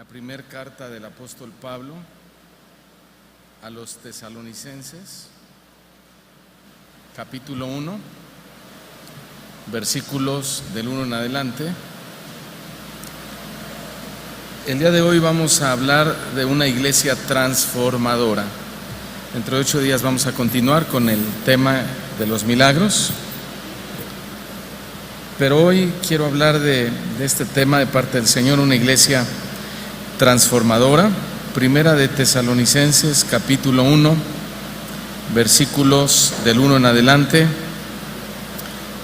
la primera carta del apóstol Pablo a los tesalonicenses, capítulo 1, versículos del 1 en adelante. El día de hoy vamos a hablar de una iglesia transformadora. Dentro de 8 días vamos a continuar con el tema de los milagros, pero hoy quiero hablar de este tema de parte del Señor, una iglesia transformadora. Primera de Tesalonicenses, capítulo 1, versículos del 1 en adelante.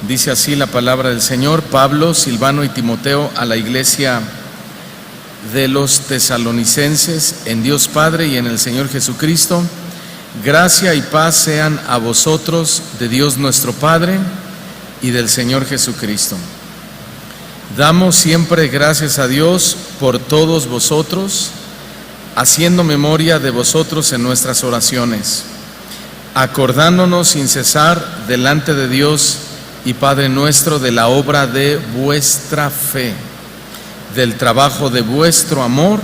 Dice así la palabra del Señor: Pablo, Silvano y Timoteo, a la iglesia de los tesalonicenses, en Dios Padre y en el Señor Jesucristo, gracia y paz sean a vosotros de Dios nuestro Padre y del Señor Jesucristo. Damos siempre gracias a Dios por todos vosotros, haciendo memoria de vosotros en nuestras oraciones, acordándonos sin cesar delante de Dios y Padre nuestro de la obra de vuestra fe, del trabajo de vuestro amor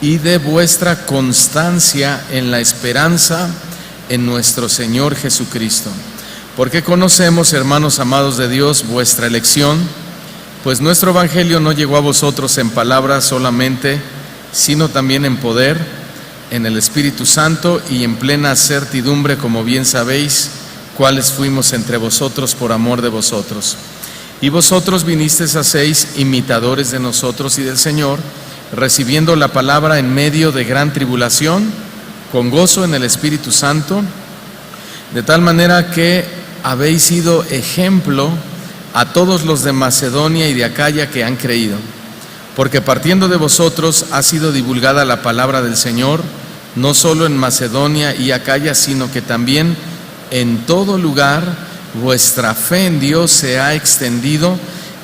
y de vuestra constancia en la esperanza en nuestro Señor Jesucristo. Porque conocemos, hermanos amados de Dios, vuestra elección, pues nuestro evangelio no llegó a vosotros en palabras solamente, sino también en poder, en el Espíritu Santo y en plena certidumbre, como bien sabéis, cuáles fuimos entre vosotros por amor de vosotros. Y vosotros vinisteis a seis imitadores de nosotros y del Señor, recibiendo la palabra en medio de gran tribulación, con gozo en el Espíritu Santo, de tal manera que habéis sido ejemplo a todos los de Macedonia y de Acaya que han creído. Porque partiendo de vosotros ha sido divulgada la palabra del Señor, no solo en Macedonia y Acaya, sino que también en todo lugar vuestra fe en Dios se ha extendido,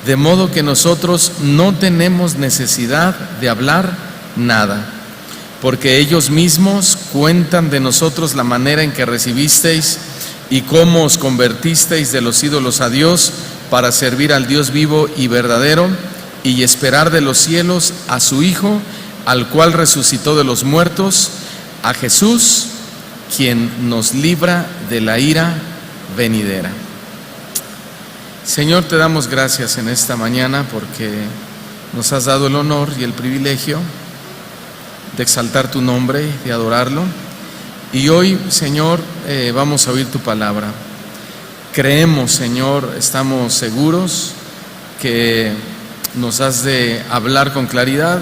de modo que nosotros no tenemos necesidad de hablar nada, porque ellos mismos cuentan de nosotros la manera en que recibisteis y cómo os convertisteis de los ídolos a Dios para servir al Dios vivo y verdadero y esperar de los cielos a su Hijo, al cual resucitó de los muertos, a Jesús, quien nos libra de la ira venidera. Señor, te damos gracias en esta mañana porque nos has dado el honor y el privilegio de exaltar tu nombre, de adorarlo. Y hoy, Señor, vamos a oír tu palabra. Creemos, Señor, estamos seguros que nos has de hablar con claridad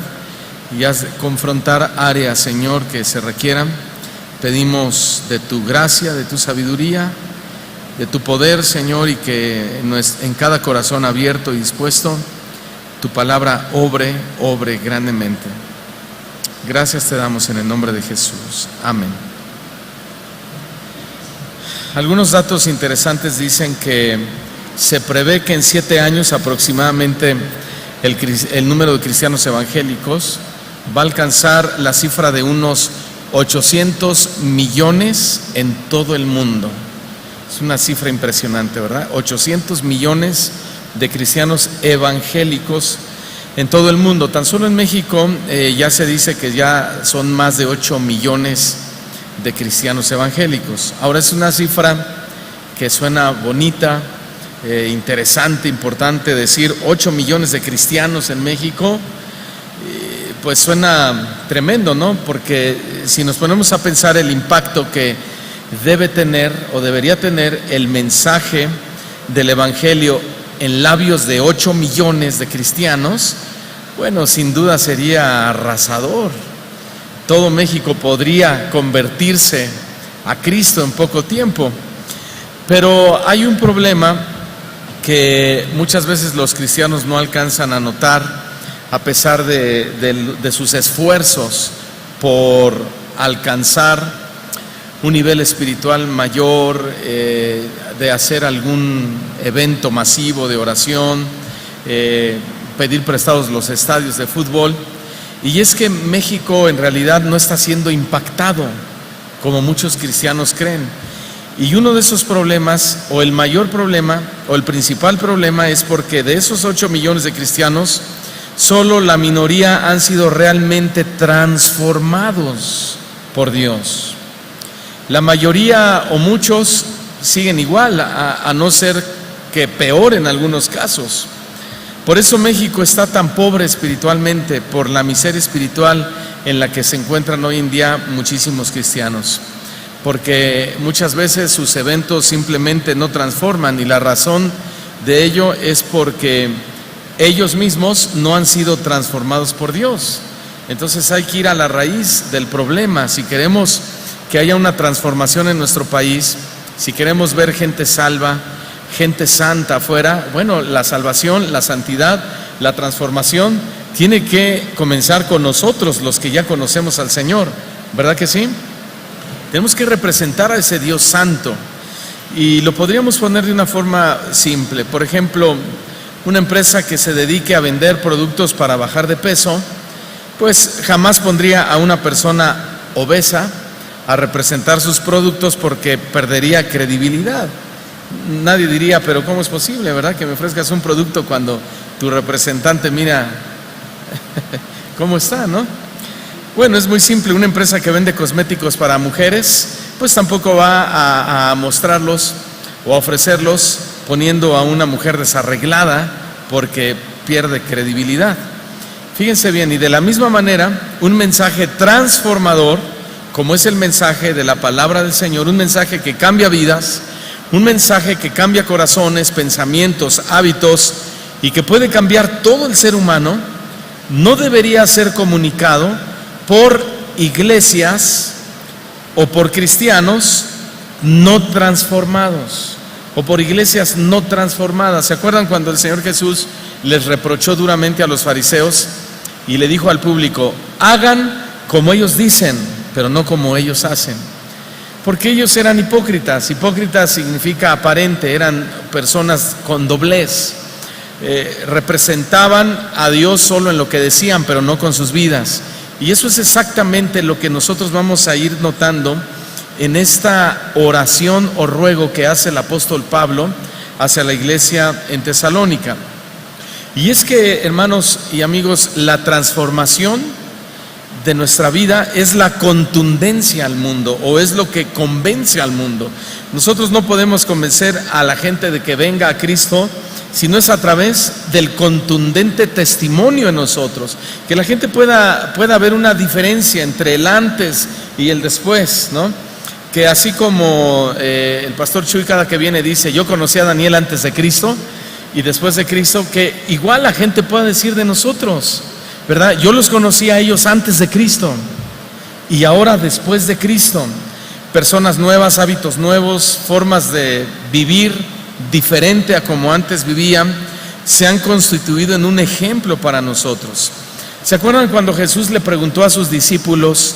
y has de confrontar áreas, Señor, que se requieran. Pedimos de tu gracia, de tu sabiduría, de tu poder, Señor, y que en cada corazón abierto y dispuesto tu palabra obre grandemente. Gracias te damos en el nombre de Jesús. Amén. Algunos datos interesantes dicen que se prevé que en 7 años aproximadamente el número de cristianos evangélicos va a alcanzar la cifra de unos 800 millones en todo el mundo. Es una cifra impresionante, ¿verdad? 800 millones de cristianos evangélicos en todo el mundo. Tan solo en México ya se dice que ya son más de 8 millones de cristianos evangélicos. Ahora es una cifra que suena bonita, interesante, importante decir 8 millones de cristianos en México, pues suena tremendo, ¿no? Porque si nos ponemos a pensar el impacto que debe tener o debería tener el mensaje del evangelio en labios de 8 millones de cristianos, bueno, sin duda sería arrasador. Todo México podría convertirse a Cristo en poco tiempo. Pero hay un problema que muchas veces los cristianos no alcanzan a notar, a pesar de sus esfuerzos por alcanzar un nivel espiritual mayor, de hacer algún evento masivo de oración, pedir prestados los estadios de fútbol. Y es que México en realidad no está siendo impactado como muchos cristianos creen. Y uno de esos problemas, o el mayor problema, o el principal problema, es porque de esos 8 millones de cristianos, Solo la minoría han sido realmente transformados por Dios. La mayoría o muchos siguen igual, a no ser que peor en algunos casos. Por eso México está tan pobre espiritualmente, por la miseria espiritual en la que se encuentran hoy en día muchísimos cristianos, porque muchas veces sus eventos simplemente no transforman, y la razón de ello es porque ellos mismos no han sido transformados por Dios. Entonces hay que ir a la raíz del problema. Si queremos que haya una transformación en nuestro país, si queremos ver gente salva, gente santa afuera, bueno, la salvación, la santidad, la transformación tiene que comenzar con nosotros, los que ya conocemos al Señor, ¿verdad que sí? Tenemos que representar a ese Dios santo, y lo podríamos poner de una forma simple. Por ejemplo, una empresa que se dedique a vender productos para bajar de peso, pues jamás pondría a una persona obesa a representar sus productos, porque perdería credibilidad. Nadie diría, pero ¿cómo es posible, verdad, que me ofrezcas un producto cuando tu representante mira cómo está, ¿no? Bueno, es muy simple. Una empresa que vende cosméticos para mujeres, pues tampoco va a mostrarlos o a ofrecerlos poniendo a una mujer desarreglada, porque pierde credibilidad. Fíjense bien, y de la misma manera, un mensaje transformador, como es el mensaje de la palabra del Señor, un mensaje que cambia vidas, un mensaje que cambia corazones, pensamientos, hábitos, y que puede cambiar todo el ser humano, no debería ser comunicado por iglesias o por cristianos no transformados, o por iglesias no transformadas. ¿Se acuerdan cuando el Señor Jesús les reprochó duramente a los fariseos y le dijo al público: hagan como ellos dicen, pero no como ellos hacen? Porque ellos eran hipócritas. Hipócritas significa aparente, eran personas con doblez. Representaban a Dios solo en lo que decían, pero no con sus vidas. Y eso es exactamente lo que nosotros vamos a ir notando en esta oración o ruego que hace el apóstol Pablo hacia la iglesia en Tesalónica. Y es que, hermanos y amigos, la transformación de nuestra vida es la contundencia al mundo, o es lo que convence al mundo. Nosotros no podemos convencer a la gente de que venga a Cristo si no es a través del contundente testimonio en nosotros, que la gente pueda ver una diferencia entre el antes y el después, ¿no? Que así como el pastor Chuy cada que viene dice: yo conocí a Daniel antes de Cristo y después de Cristo, que igual la gente pueda decir de nosotros, ¿verdad? Yo los conocí a ellos antes de Cristo y ahora después de Cristo. Personas nuevas, hábitos nuevos, formas de vivir diferente a como antes vivían, se han constituido en un ejemplo para nosotros. ¿Se acuerdan cuando Jesús le preguntó a sus discípulos: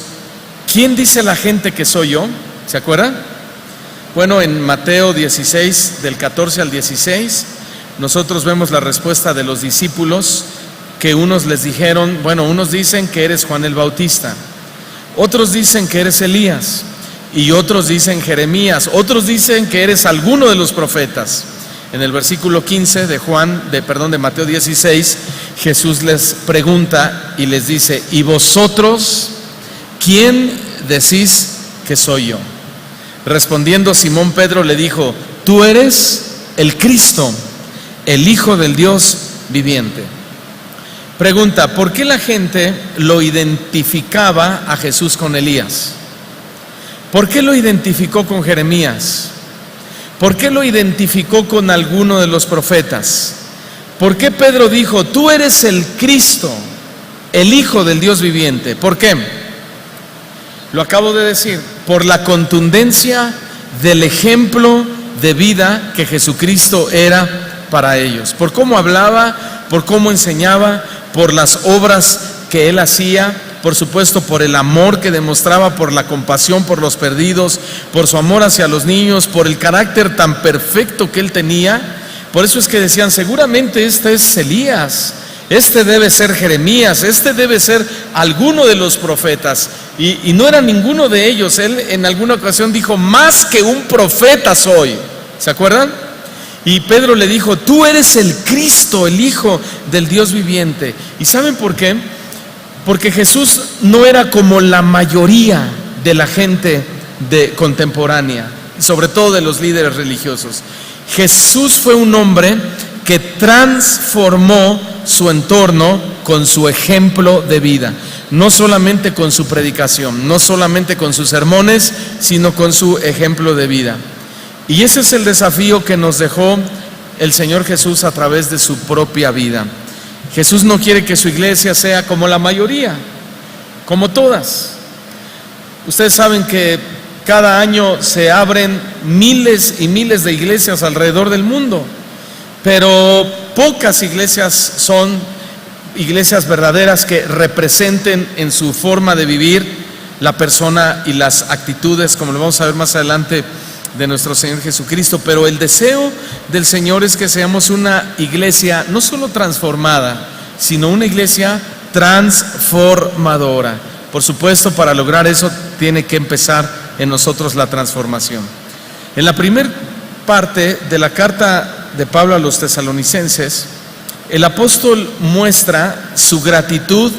¿quién dice la gente que soy yo? ¿Se acuerdan? Bueno, en Mateo 16, del 14 al 16, nosotros vemos la respuesta de los discípulos, que unos les dijeron, bueno, unos dicen que eres Juan el Bautista, otros dicen que eres Elías, y otros dicen Jeremías, otros dicen que eres alguno de los profetas. En el versículo 15 de Mateo 16, Jesús les pregunta y les dice: ¿y vosotros quién decís que soy yo? Respondiendo Simón Pedro le dijo: tú eres el Cristo, el Hijo del Dios viviente. Pregunta: ¿por qué la gente lo identificaba a Jesús con Elías? ¿Por qué lo identificó con Jeremías? ¿Por qué lo identificó con alguno de los profetas? ¿Por qué Pedro dijo: tú eres el Cristo, el Hijo del Dios viviente? ¿Por qué? Lo acabo de decir: por la contundencia del ejemplo de vida que Jesucristo era para ellos, por cómo hablaba, por cómo enseñaba, por las obras que él hacía, por supuesto por el amor que demostraba, por la compasión por los perdidos, por su amor hacia los niños, por el carácter tan perfecto que él tenía. Por eso es que decían: seguramente este es Elías, este debe ser Jeremías, este debe ser alguno de los profetas. Y no era ninguno de ellos. Él en alguna ocasión dijo: más que un profeta soy. ¿Se acuerdan? Y Pedro le dijo: tú eres el Cristo, el Hijo del Dios viviente. ¿Y saben por qué? Porque Jesús no era como la mayoría de la gente contemporánea, sobre todo de los líderes religiosos. Jesús fue un hombre que transformó su entorno con su ejemplo de vida, no solamente con su predicación, no solamente con sus sermones, sino con su ejemplo de vida. Y ese es el desafío que nos dejó el Señor Jesús a través de su propia vida. Jesús no quiere que su iglesia sea como la mayoría, como todas. Ustedes saben que cada año se abren miles y miles de iglesias alrededor del mundo, pero pocas iglesias son iglesias verdaderas que representen en su forma de vivir la persona y las actitudes, como lo vamos a ver más adelante, de nuestro Señor Jesucristo. Pero el deseo del Señor es que seamos una iglesia no solo transformada, sino una iglesia transformadora. Por supuesto, para lograr eso tiene que empezar en nosotros la transformación. En la primera parte de la carta de Pablo a los tesalonicenses, el apóstol muestra su gratitud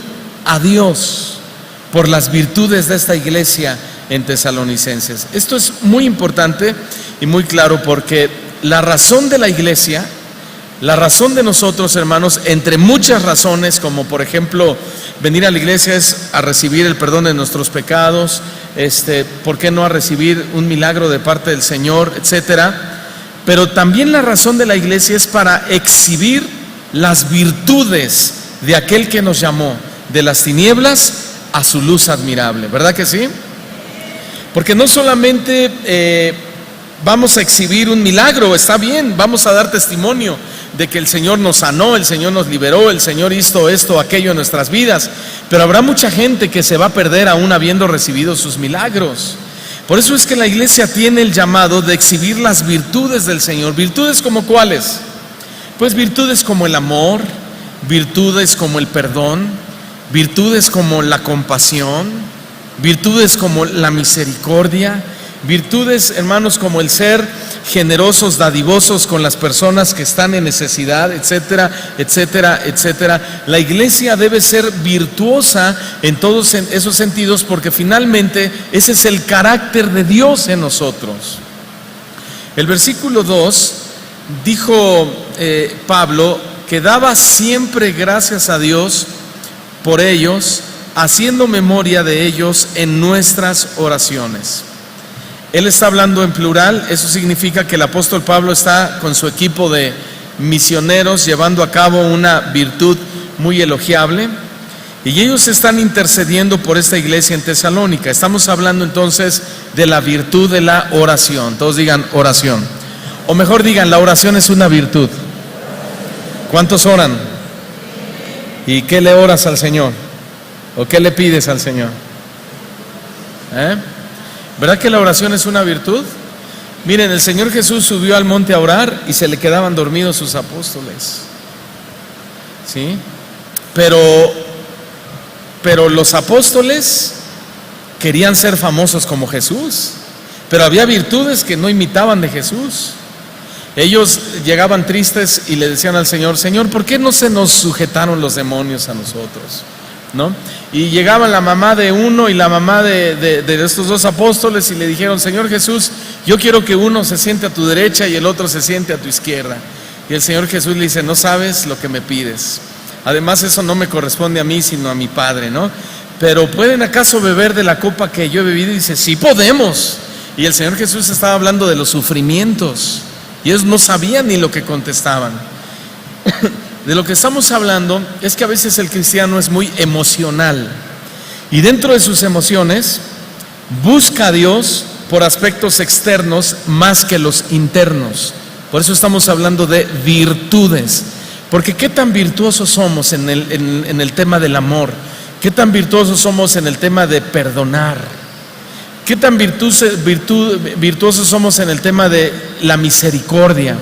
a Dios por las virtudes de esta iglesia en Tesalonicenses. Esto es muy importante y muy claro, porque la razón de la iglesia, la razón de nosotros, hermanos, entre muchas razones, como por ejemplo venir a la iglesia es a recibir el perdón de nuestros pecados, ¿por qué no a recibir un milagro de parte del Señor, etcétera? Pero también la razón de la iglesia es para exhibir las virtudes de aquel que nos llamó de las tinieblas a su luz admirable, ¿verdad que sí? Porque no solamente vamos a exhibir un milagro, está bien, vamos a dar testimonio de que el Señor nos sanó, el Señor nos liberó, el Señor hizo esto, aquello en nuestras vidas, pero habrá mucha gente que se va a perder aún habiendo recibido sus milagros. Por eso es que la iglesia tiene el llamado de exhibir las virtudes del Señor. ¿Virtudes como cuáles? Pues virtudes como el amor, virtudes como el perdón, virtudes como la compasión, virtudes como la misericordia, virtudes, hermanos, como el ser generosos, dadivosos con las personas que están en necesidad, etcétera, etcétera, etcétera. La iglesia debe ser virtuosa en todos esos sentidos, porque finalmente ese es el carácter de Dios en nosotros. El versículo 2 dijo Pablo que daba siempre gracias a Dios por ellos, haciendo memoria de ellos en nuestras oraciones. Él está hablando en plural. Eso significa que el apóstol Pablo está con su equipo de misioneros llevando a cabo una virtud muy elogiable, y ellos están intercediendo por esta iglesia en Tesalónica. Estamos hablando entonces de la virtud de la oración. Todos digan oración, o mejor digan, la oración es una virtud. ¿Cuántos oran? ¿Y qué le oras al Señor? ¿O qué le pides al Señor? ¿Verdad que la oración es una virtud? Miren, el Señor Jesús subió al monte a orar y se le quedaban dormidos sus apóstoles, ¿sí? Pero los apóstoles querían ser famosos como Jesús, pero había virtudes que no imitaban de Jesús. Ellos llegaban tristes y le decían al Señor: Señor, ¿por qué no se nos sujetaron los demonios a nosotros? ¿No? Y llegaban la mamá de uno y la mamá de estos dos apóstoles y le dijeron: Señor Jesús, yo quiero que uno se siente a tu derecha y el otro se siente a tu izquierda. Y el Señor Jesús le dice: no sabes lo que me pides. Además, eso no me corresponde a mí, sino a mi Padre, ¿no? Pero ¿pueden acaso beber de la copa que yo he bebido? Y dice: sí podemos. Y el Señor Jesús estaba hablando de los sufrimientos, y ellos no sabían ni lo que contestaban. De lo que estamos hablando es que a veces el cristiano es muy emocional, y dentro de sus emociones busca a Dios por aspectos externos más que los internos. Por eso estamos hablando de virtudes, porque ¿qué tan virtuosos somos en el tema del amor? ¿Qué tan virtuosos somos en el tema de perdonar? ¿Qué tan virtuosos somos en el tema de la misericordia,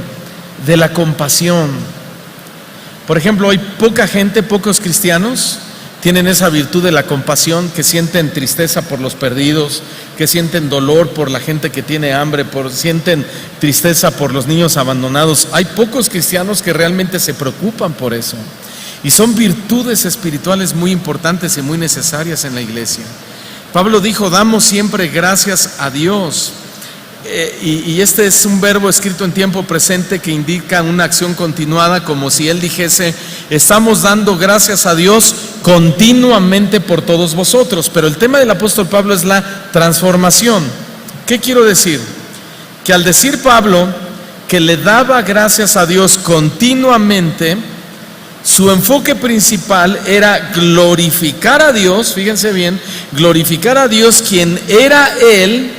de la compasión? Por ejemplo, hay poca gente, pocos cristianos tienen esa virtud de la compasión, que sienten tristeza por los perdidos, que sienten dolor por la gente que tiene hambre, sienten tristeza por los niños abandonados. Hay pocos cristianos que realmente se preocupan por eso. Y son virtudes espirituales muy importantes y muy necesarias en la iglesia. Pablo dijo, damos siempre gracias a Dios. Y este es un verbo escrito en tiempo presente que indica una acción continuada, como si él dijese, estamos dando gracias a Dios continuamente por todos vosotros. Pero el tema del apóstol Pablo es la transformación. ¿Qué quiero decir? Que al decir Pablo que le daba gracias a Dios continuamente, su enfoque principal era glorificar a Dios, fíjense bien, glorificar a Dios, quien era Él,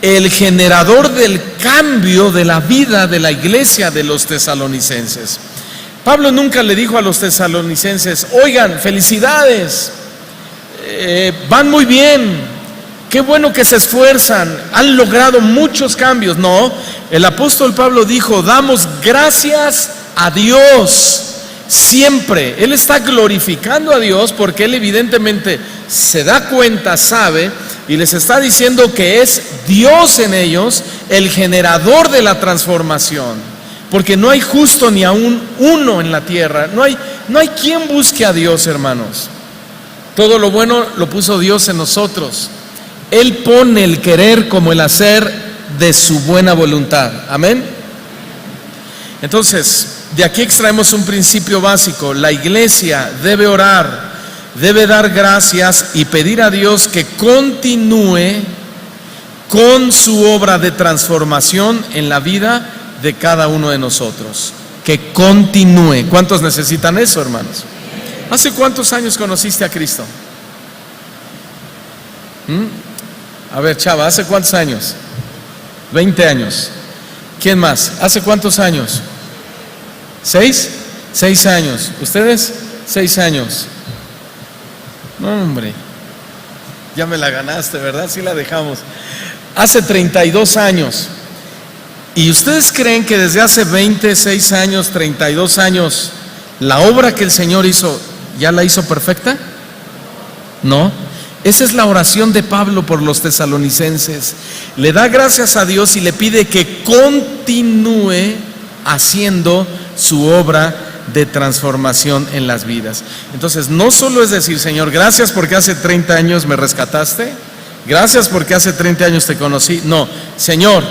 el generador del cambio de la vida de la iglesia de los tesalonicenses. Pablo nunca le dijo a los tesalonicenses, oigan, felicidades, van muy bien, qué bueno que se esfuerzan, han logrado muchos cambios. No, el apóstol Pablo dijo, damos gracias a Dios siempre. Él está glorificando a Dios porque él evidentemente se da cuenta, sabe, y les está diciendo que es Dios en ellos el generador de la transformación, porque no hay justo ni aún uno en la tierra. No hay quien busque a Dios, hermanos. Todo lo bueno lo puso Dios en nosotros. Él pone el querer como el hacer de su buena voluntad. Amén. Entonces, de aquí extraemos un principio básico. La iglesia debe orar, debe dar gracias y pedir a Dios que continúe con su obra de transformación en la vida de cada uno de nosotros. Que continúe. ¿Cuántos necesitan eso, hermanos? ¿Hace cuántos años conociste a Cristo? A ver, chava, ¿hace cuántos años? 20 años. ¿Quién más? ¿Hace cuántos años? 6 años. ¿Ustedes? 6 años. No, hombre, ya me la ganaste, ¿verdad? Sí la dejamos. Hace 32 años. ¿Y ustedes creen que desde hace 26 años, 32 años, la obra que el Señor hizo, ya la hizo perfecta? No. Esa es la oración de Pablo por los tesalonicenses. Le da gracias a Dios y le pide que continúe haciendo su obra de transformación en las vidas. Entonces, no solo es decir, Señor, gracias porque hace 30 años me rescataste, gracias porque hace 30 años te conocí. No, Señor,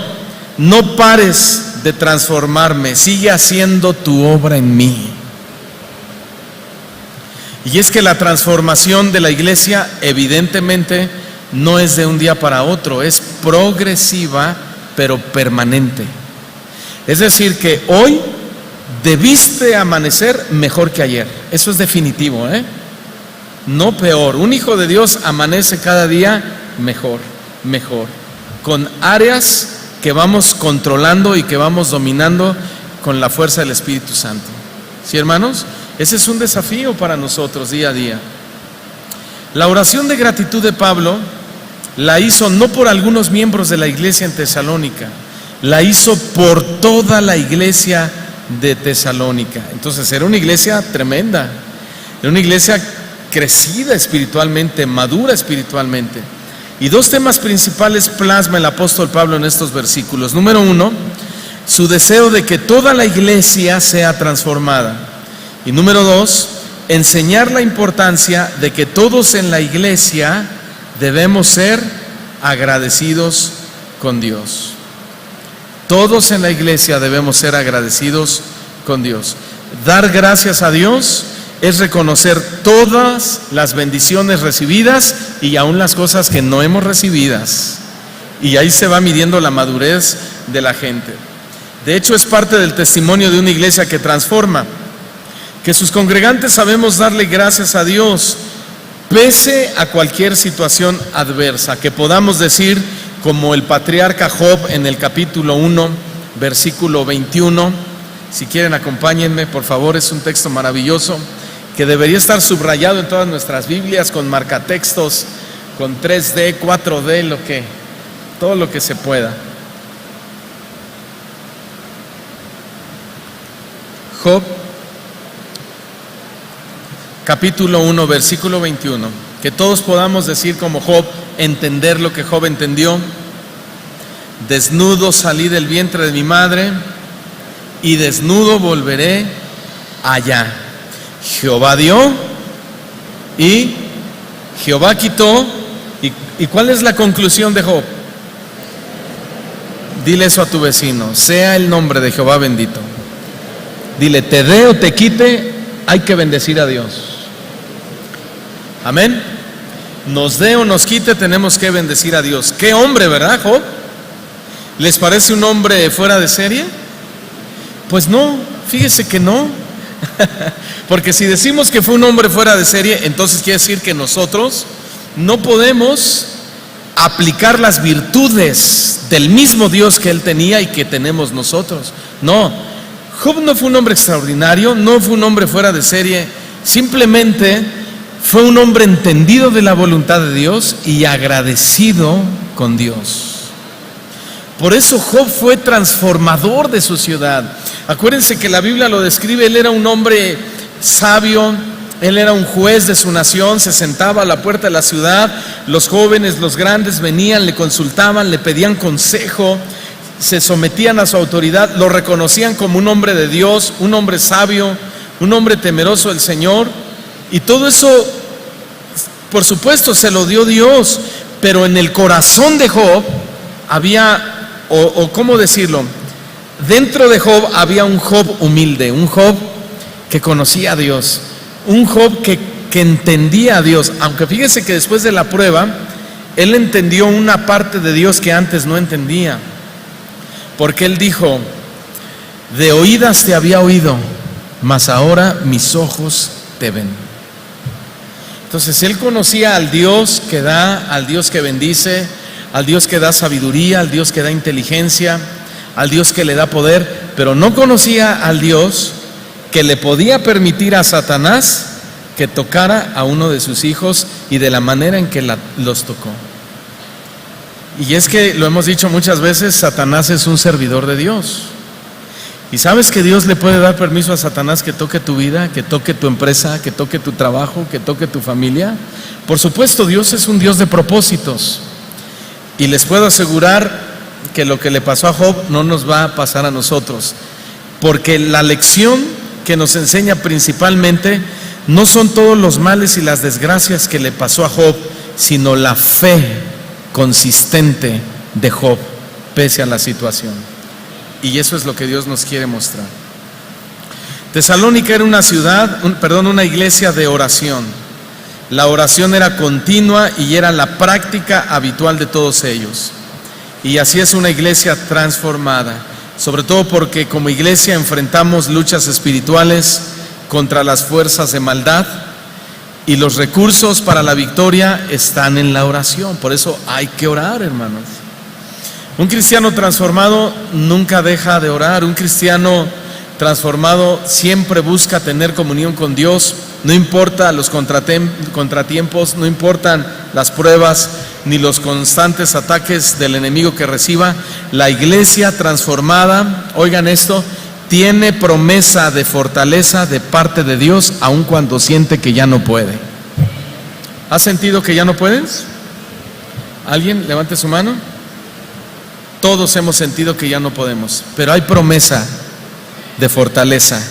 no pares de transformarme, sigue haciendo tu obra en mí. Y es que la transformación de la iglesia evidentemente no es de un día para otro, es progresiva pero permanente. Es decir, que hoy debiste amanecer mejor que ayer. Eso es definitivo, no peor. Un hijo de Dios amanece cada día mejor, con áreas que vamos controlando y que vamos dominando con la fuerza del Espíritu Santo. ¿Sí, hermanos? Ese es un desafío para nosotros día a día. La oración de gratitud de Pablo la hizo no por algunos miembros de la iglesia en Tesalónica, la hizo por toda la iglesia de Tesalónica. Entonces era una iglesia tremenda, era una iglesia crecida espiritualmente, madura espiritualmente. Y dos temas principales plasma el apóstol Pablo en estos versículos. Número 1, su deseo de que toda la iglesia sea transformada. Y número 2, enseñar la importancia de que todos en la iglesia debemos ser agradecidos con Dios. Todos en la iglesia debemos ser agradecidos con Dios. Dar gracias a Dios es reconocer todas las bendiciones recibidas y aún las cosas que no hemos recibidas. Y ahí se va midiendo la madurez de la gente. De hecho, es parte del testimonio de una iglesia que transforma, que sus congregantes sabemos darle gracias a Dios pese a cualquier situación adversa, que podamos decir como el patriarca Job en el capítulo 1, versículo 21. Si quieren, acompáñenme, por favor, es un texto maravilloso que debería estar subrayado en todas nuestras Biblias con marcatextos, con 3D, 4D, todo lo que se pueda. Job capítulo 1, versículo 21. Que todos podamos decir como Job, entender lo que Job entendió. Desnudo salí del vientre de mi madre y desnudo volveré allá. Jehová dio y Jehová quitó. ¿Y cuál es la conclusión de Job? Dile eso a tu vecino: sea el nombre de Jehová bendito. Dile: te dé o te quite, hay que bendecir a Dios. Amén. Nos dé o nos quite, tenemos que bendecir a Dios. Qué hombre, ¿verdad, Job? ¿Les parece un hombre fuera de serie? Pues no, fíjese que no. Porque si decimos que fue un hombre fuera de serie, entonces quiere decir que nosotros no podemos aplicar las virtudes del mismo Dios que él tenía y que tenemos nosotros. No, Job no fue un hombre extraordinario, no fue un hombre fuera de serie, simplemente fue un hombre entendido de la voluntad de Dios y agradecido con Dios. Por eso Job fue transformador de su ciudad. Acuérdense que la Biblia lo describe: él era un hombre sabio, él era un juez de su nación, se sentaba a la puerta de la ciudad, los jóvenes, los grandes venían, le consultaban, le pedían consejo, se sometían a su autoridad, lo reconocían como un hombre de Dios, un hombre sabio, un hombre temeroso del Señor. Y todo eso, por supuesto, se lo dio Dios, pero en el corazón de Job había, o cómo decirlo, dentro de Job había un Job humilde, un Job que conocía a Dios, un Job que entendía a Dios. Aunque fíjese que después de la prueba, él entendió una parte de Dios que antes no entendía. Porque él dijo: de oídas te había oído, mas ahora mis ojos te ven. Entonces él conocía al Dios que da, al Dios que bendice, al Dios que da sabiduría, al Dios que da inteligencia, al Dios que le da poder, pero no conocía al Dios que le podía permitir a Satanás que tocara a uno de sus hijos y de la manera en que los tocó. Y es que lo hemos dicho muchas veces, Satanás es un servidor de Dios. ¿Y sabes que Dios le puede dar permiso a Satanás que toque tu vida, que toque tu empresa, que toque tu trabajo, que toque tu familia? Por supuesto, Dios es un Dios de propósitos. Y les puedo asegurar que lo que le pasó a Job no nos va a pasar a nosotros. Porque la lección que nos enseña principalmente no son todos los males y las desgracias que le pasó a Job, sino la fe consistente de Job pese a la situación. Y eso es lo que Dios nos quiere mostrar. Tesalónica era una iglesia de oración. La oración era continua y era la práctica habitual de todos ellos. Y así es una iglesia transformada, sobre todo porque como iglesia enfrentamos luchas espirituales contra las fuerzas de maldad y los recursos para la victoria están en la oración. Por eso hay que orar, hermanos. Un cristiano transformado nunca deja de orar. Un cristiano transformado siempre busca tener comunión con Dios. No importa los contratiempos, no importan las pruebas ni los constantes ataques del enemigo que reciba. La iglesia transformada, oigan esto, tiene promesa de fortaleza de parte de Dios, aun cuando siente que ya no puede. ¿Has sentido que ya no puedes? ¿Alguien? Levante su mano. Todos hemos sentido que ya no podemos, pero hay promesa de fortaleza.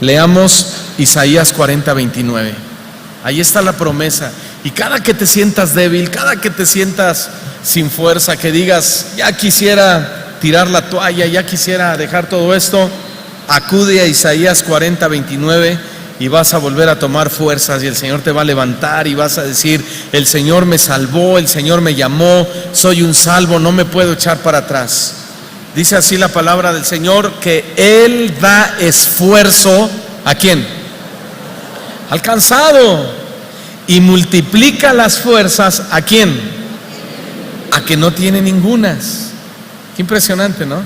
Leamos Isaías 40:29. Ahí está la promesa. Y cada que te sientas débil, cada que te sientas sin fuerza, que digas, ya quisiera tirar la toalla, ya quisiera dejar todo esto, acude a Isaías 40:29 y vas a volver a tomar fuerzas y el Señor te va a levantar y vas a decir, el Señor me salvó, el Señor me llamó, soy un salvo, no me puedo echar para atrás. Dice así la palabra del Señor, que Él da esfuerzo, ¿a quién? Al cansado, y multiplica las fuerzas, ¿a quién? A que no tiene ningunas. Qué impresionante, ¿no?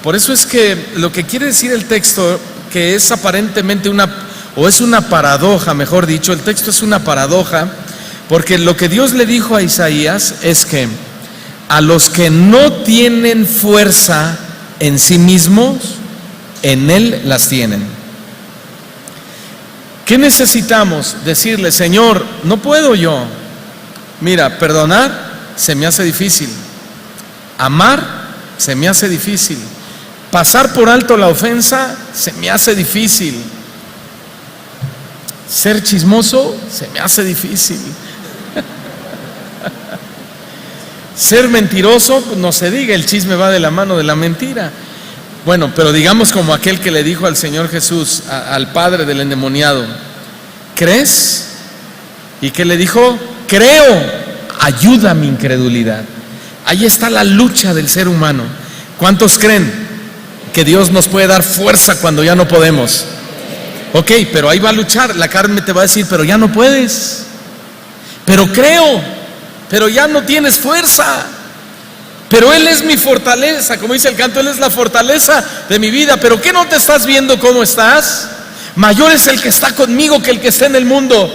Por eso es que lo que quiere decir el texto, que es aparentemente es una paradoja, mejor dicho, el texto es una paradoja, porque lo que Dios le dijo a Isaías es que a los que no tienen fuerza en sí mismos, en Él las tienen. ¿Qué necesitamos? Decirle: Señor, no puedo yo. Mira, perdonar se me hace difícil. Amar se me hace difícil. Pasar por alto la ofensa se me hace difícil. Ser chismoso se me hace difícil. Ser mentiroso, no se diga, el chisme va de la mano de la mentira. Bueno, pero digamos como aquel que le dijo al Señor Jesús, al padre del endemoniado: ¿crees? ¿Y qué le dijo? Creo, ayuda mi incredulidad. Ahí está la lucha del ser humano. ¿Cuántos creen que Dios nos puede dar fuerza cuando ya no podemos? Ok, pero ahí va a luchar. La carne te va a decir: pero ya no puedes. Pero creo, pero ya no tienes fuerza. Pero Él es mi fortaleza, como dice el canto, Él es la fortaleza de mi vida. Pero ¿qué no te estás viendo cómo estás? Mayor es el que está conmigo que el que está en el mundo.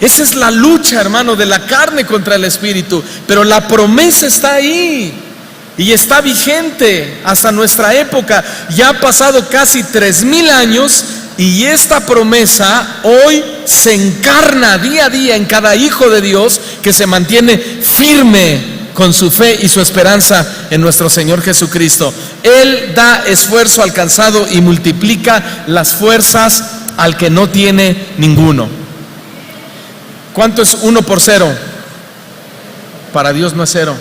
Esa es la lucha, hermano, de la carne contra el espíritu. Pero la promesa está ahí y está vigente hasta nuestra época. Ya ha pasado casi 3000 años y esta promesa hoy se encarna día a día en cada hijo de Dios que se mantiene firme con su fe y su esperanza en nuestro Señor Jesucristo. Él da esfuerzo al cansado y multiplica las fuerzas al que no tiene ninguno. ¿Cuánto es 1 por 0? Para Dios no es 0.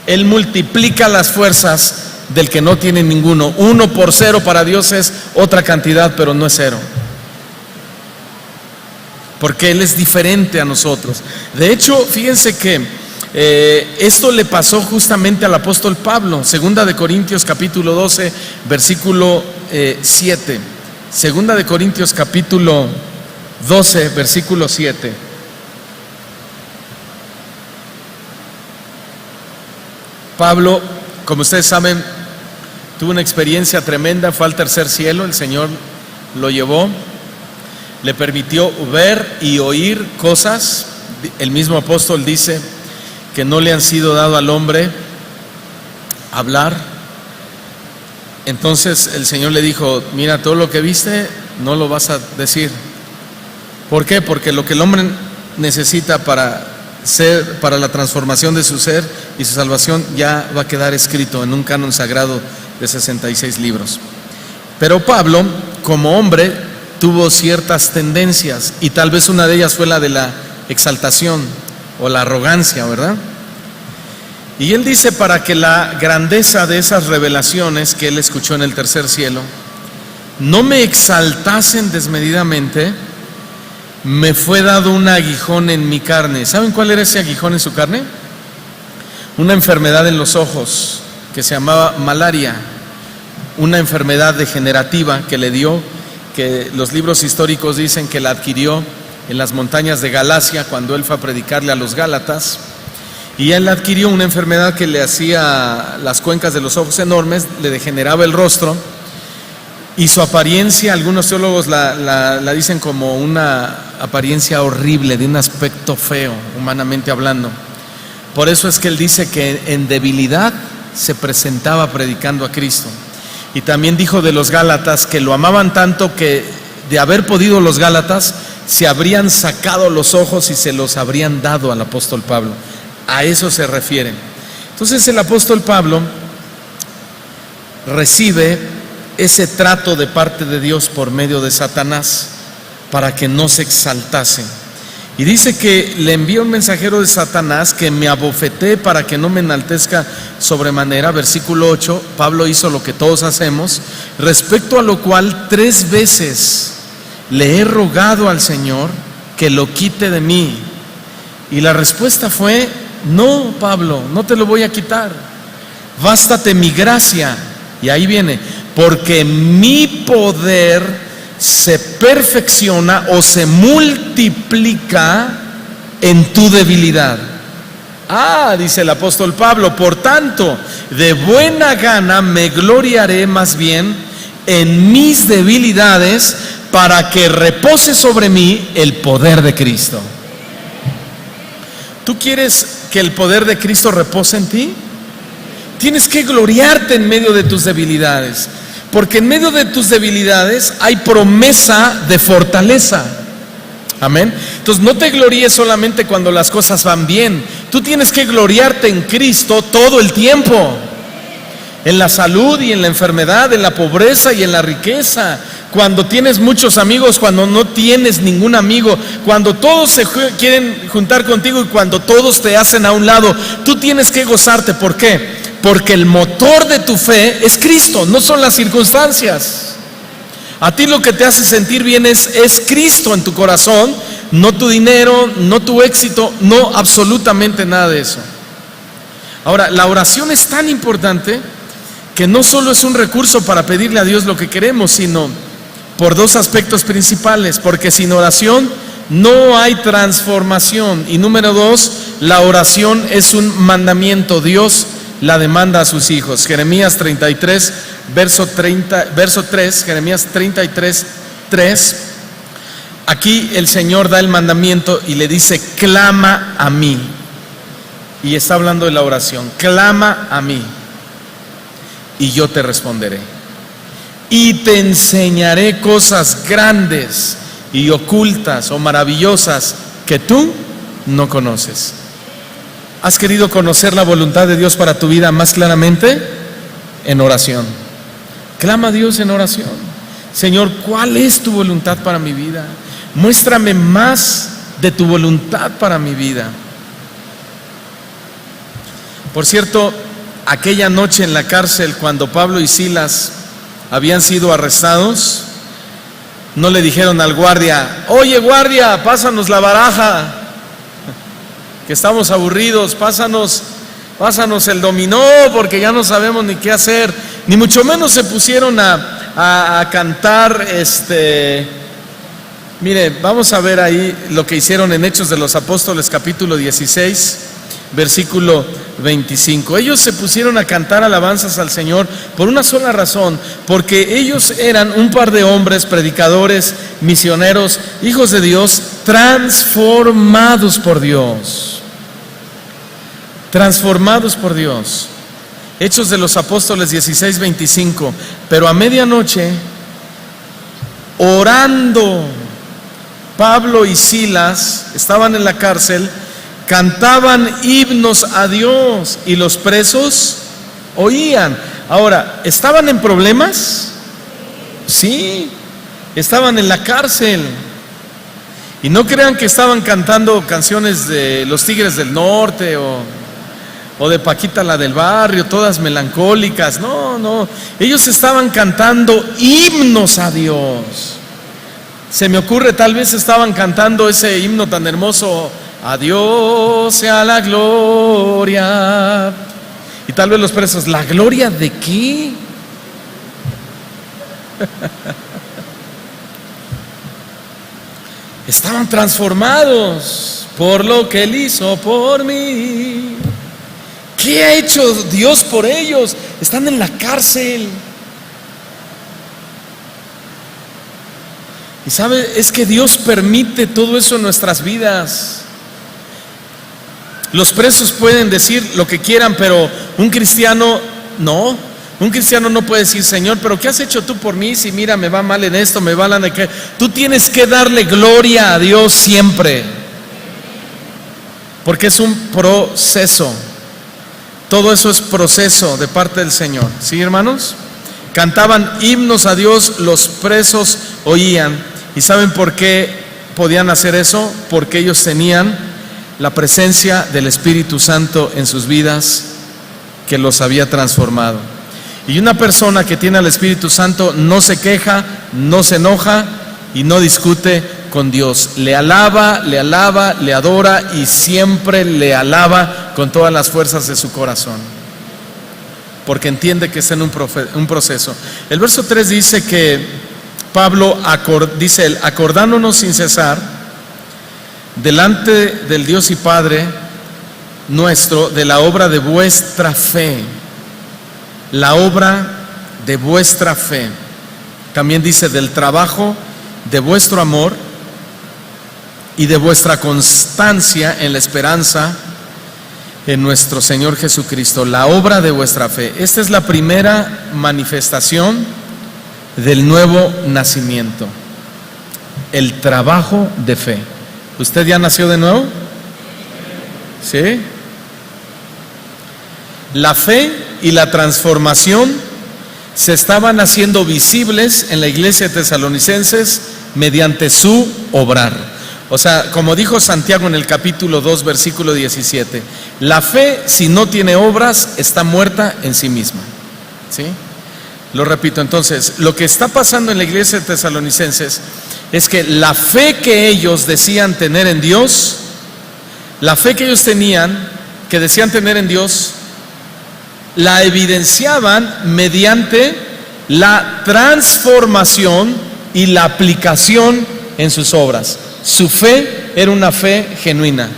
Él multiplica las fuerzas del que no tiene ninguno. 1 por 0 para Dios es otra cantidad, pero no es 0. Porque Él es diferente a nosotros. De hecho, fíjense que esto le pasó justamente al apóstol Pablo. Segunda de Corintios capítulo 12 versículo 7. Segunda de Corintios capítulo 12 versículo 7. Pablo, como ustedes saben, tuvo una experiencia tremenda. Fue al tercer cielo. El Señor lo llevó, le permitió ver y oír cosas. El mismo apóstol dice que no le han sido dado al hombre hablar. Entonces el Señor le dijo: mira, todo lo que viste no lo vas a decir. ¿Por qué? Porque lo que el hombre necesita para la transformación de su ser y su salvación ya va a quedar escrito en un canon sagrado de 66 libros. Pero Pablo, como hombre, tuvo ciertas tendencias, y tal vez una de ellas fue la de la exaltación o la arrogancia, ¿verdad? Y él dice: para que la grandeza de esas revelaciones que él escuchó en el tercer cielo no me exaltasen desmedidamente, me fue dado un aguijón en mi carne. ¿Saben cuál era ese aguijón en su carne? Una enfermedad en los ojos que se llamaba malaria, una enfermedad degenerativa que le dio, que los libros históricos dicen que la adquirió en las montañas de Galacia cuando él fue a predicarle a los Gálatas. Y él adquirió una enfermedad que le hacía las cuencas de los ojos enormes, le degeneraba el rostro, y su apariencia, algunos teólogos la dicen como una apariencia horrible, de un aspecto feo, humanamente hablando. Por eso es que él dice que en debilidad se presentaba predicando a Cristo. Y también dijo de los Gálatas que lo amaban tanto que, de haber podido los Gálatas, se habrían sacado los ojos y se los habrían dado al apóstol Pablo. A eso se refiere. Entonces el apóstol Pablo recibe ese trato de parte de Dios por medio de Satanás para que no se exaltase. Y dice que le envía un mensajero de Satanás que me abofetee para que no me enaltezca sobremanera. Versículo 8, Pablo hizo lo que todos hacemos, respecto a lo cual 3 veces le he rogado al Señor que lo quite de mí. Y la respuesta fue: no, Pablo, no te lo voy a quitar. Bástate mi gracia. Y ahí viene: porque mi poder se perfecciona o se multiplica en tu debilidad. Dice el apóstol Pablo: por tanto, de buena gana me gloriaré más bien en mis debilidades, para que repose sobre mí el poder de Cristo. ¿Tú quieres que el poder de Cristo repose en ti? Tienes que gloriarte en medio de tus debilidades. porque en medio de tus debilidades hay promesa de fortaleza. Amén. Entonces no te gloríes solamente cuando las cosas van bien. Tú tienes que gloriarte en Cristo todo el tiempo, en la salud y en la enfermedad, en la pobreza y en la riqueza, cuando tienes muchos amigos, cuando no tienes ningún amigo, cuando todos se quieren juntar contigo y cuando todos te hacen a un lado. Tú tienes que gozarte. ¿Por qué? Porque el motor de tu fe es Cristo, no son las circunstancias. A ti lo que te hace sentir bien es Cristo en tu corazón, no tu dinero, no tu éxito, no absolutamente nada de eso. Ahora, la oración es tan importante que no solo es un recurso para pedirle a Dios lo que queremos, sino por dos aspectos principales, porque sin oración no hay transformación. Y número dos, la oración es un mandamiento. Dios la demanda a sus hijos. Jeremías 33, verso 3, Jeremías 33, 3. Aquí el Señor da el mandamiento y le dice: clama a mí. Y está hablando de la oración. Clama a mí y yo te responderé. Y te enseñaré cosas grandes y ocultas o maravillosas que tú no conoces. ¿Has querido conocer la voluntad de Dios para tu vida más claramente? En oración. Clama a Dios en oración. Señor, ¿cuál es tu voluntad para mi vida? Muéstrame más de tu voluntad para mi vida. Por cierto, aquella noche en la cárcel, cuando Pablo y Silas habían sido arrestados, no le dijeron al guardia: oye guardia, pásanos la baraja, que estamos aburridos, pásanos el dominó, porque ya no sabemos ni qué hacer. Ni mucho menos se pusieron a cantar. Mire, vamos a ver ahí lo que hicieron en Hechos de los Apóstoles, capítulo 16, versículo 25. Ellos se pusieron a cantar alabanzas al Señor por una sola razón: porque ellos eran un par de hombres, predicadores, misioneros, hijos de Dios, transformados por Dios. Transformados por Dios. Hechos de los Apóstoles 16, 25. Pero a medianoche, orando, Pablo y Silas estaban en la cárcel, cantaban himnos a Dios y los presos oían. Ahora, ¿estaban en problemas? Sí, estaban en la cárcel. Y no crean que estaban cantando canciones de los Tigres del Norte o de Paquita la del Barrio, todas melancólicas. No, ellos estaban cantando himnos a Dios. Se me ocurre, tal vez estaban cantando ese himno tan hermoso: a Dios sea la gloria. Y tal vez los presos: ¿la gloria de qué? Estaban transformados por lo que Él hizo por mí. ¿Qué ha hecho Dios por ellos? Están en la cárcel. Y sabe, es que Dios permite todo eso en nuestras vidas. Los presos pueden decir lo que quieran, pero un cristiano no. Un cristiano no puede decir: Señor, pero ¿qué has hecho tú por mí? Si mira, me va mal en esto, me va mal en aquello. Tú tienes que darle gloria a Dios siempre, porque es un proceso. Todo eso es proceso de parte del Señor. ¿Sí, hermanos? Cantaban himnos a Dios, los presos oían. ¿Y saben por qué podían hacer eso? Porque ellos tenían la presencia del Espíritu Santo en sus vidas, que los había transformado. Y una persona que tiene al Espíritu Santo no se queja, no se enoja y no discute con Dios. Le alaba, le adora y siempre le alaba con todas las fuerzas de su corazón, porque entiende que está en un proceso. El verso 3 dice que Pablo dice: acordándonos sin cesar delante del Dios y Padre nuestro de la obra de vuestra fe. La obra de vuestra fe. También dice: del trabajo de vuestro amor y de vuestra constancia en la esperanza en nuestro Señor Jesucristo. La obra de vuestra fe. Esta es la primera manifestación del nuevo nacimiento, el trabajo de fe. ¿Usted ya nació de nuevo? ¿Sí? La fe y la transformación se estaban haciendo visibles en la iglesia de Tesalonicenses mediante su obrar. O sea, como dijo Santiago en el capítulo 2, versículo 17, la fe, si no tiene obras, está muerta en sí misma. ¿Sí? Lo repito, entonces, lo que está pasando en la iglesia de Tesalonicenses es que la fe que ellos decían tener en Dios, la fe que ellos tenían, que decían tener en Dios, la evidenciaban mediante la transformación y la aplicación en sus obras. Su fe era una fe genuina,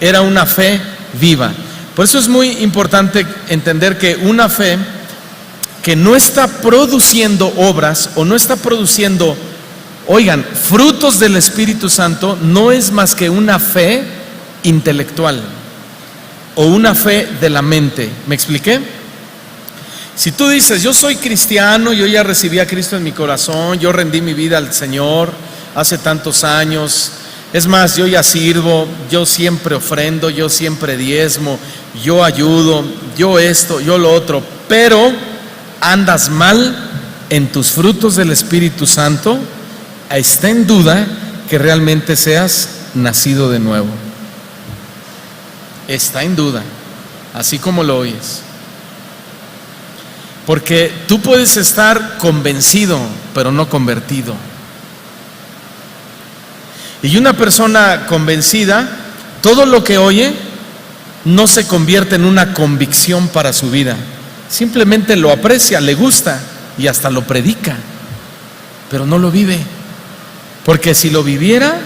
era una fe viva. Por eso es muy importante entender que una fe que no está produciendo obras o no está produciendo, oigan, frutos del Espíritu Santo, no es más que una fe intelectual o una fe de la mente. ¿Me expliqué? Si tú dices, yo soy cristiano, yo ya recibí a Cristo en mi corazón, yo rendí mi vida al Señor hace tantos años, es más, yo ya sirvo, yo siempre ofrendo, yo siempre diezmo, yo ayudo, yo esto, yo lo otro, pero andas mal en tus frutos del Espíritu Santo, está en duda que realmente seas nacido de nuevo. Está en duda, así como lo oyes. Porque tú puedes estar convencido, pero no convertido. Y una persona convencida, todo lo que oye no se convierte en una convicción para su vida. Simplemente lo aprecia, le gusta y hasta lo predica, pero no lo vive. Porque si lo viviera,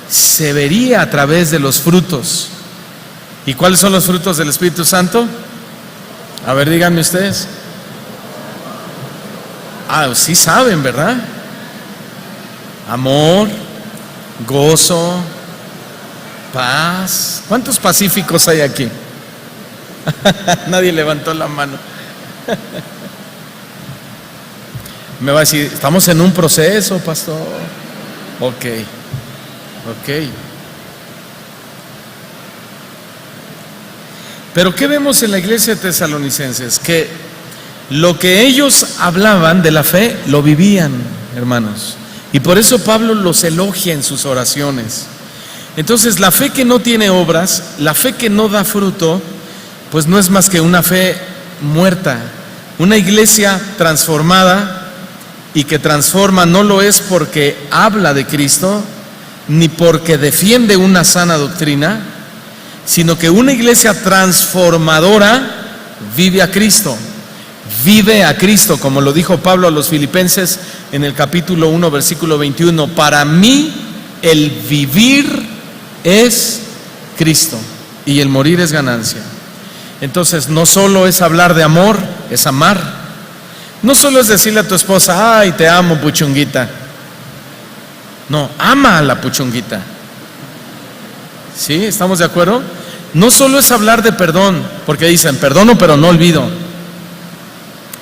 se vería a través de los frutos. ¿Y cuáles son los frutos del Espíritu Santo? A ver, díganme ustedes. Sí saben, ¿verdad? Amor, gozo, paz. ¿Cuántos pacíficos hay aquí? Nadie levantó la mano. Me va a decir, estamos en un proceso, pastor. Ok. Pero ¿qué vemos en la iglesia de Tesalonicenses? Que lo que ellos hablaban de la fe, lo vivían, hermanos. Y por eso Pablo los elogia en sus oraciones. Entonces, la fe que no tiene obras, la fe que no da fruto, pues no es más que una fe muerta. Una iglesia transformada y que transforma no lo es porque habla de Cristo, ni porque defiende una sana doctrina, sino que una iglesia transformadora vive a Cristo. Vive a Cristo, como lo dijo Pablo a los Filipenses en el capítulo 1, versículo 21. Para mí el vivir es Cristo y el morir es ganancia. Entonces no solo es hablar de amor, es amar. No solo es decirle a tu esposa, ay, te amo, puchunguita. No, ama a la puchunguita. ¿Sí? ¿Estamos de acuerdo? No solo es hablar de perdón, porque dicen, perdono pero no olvido.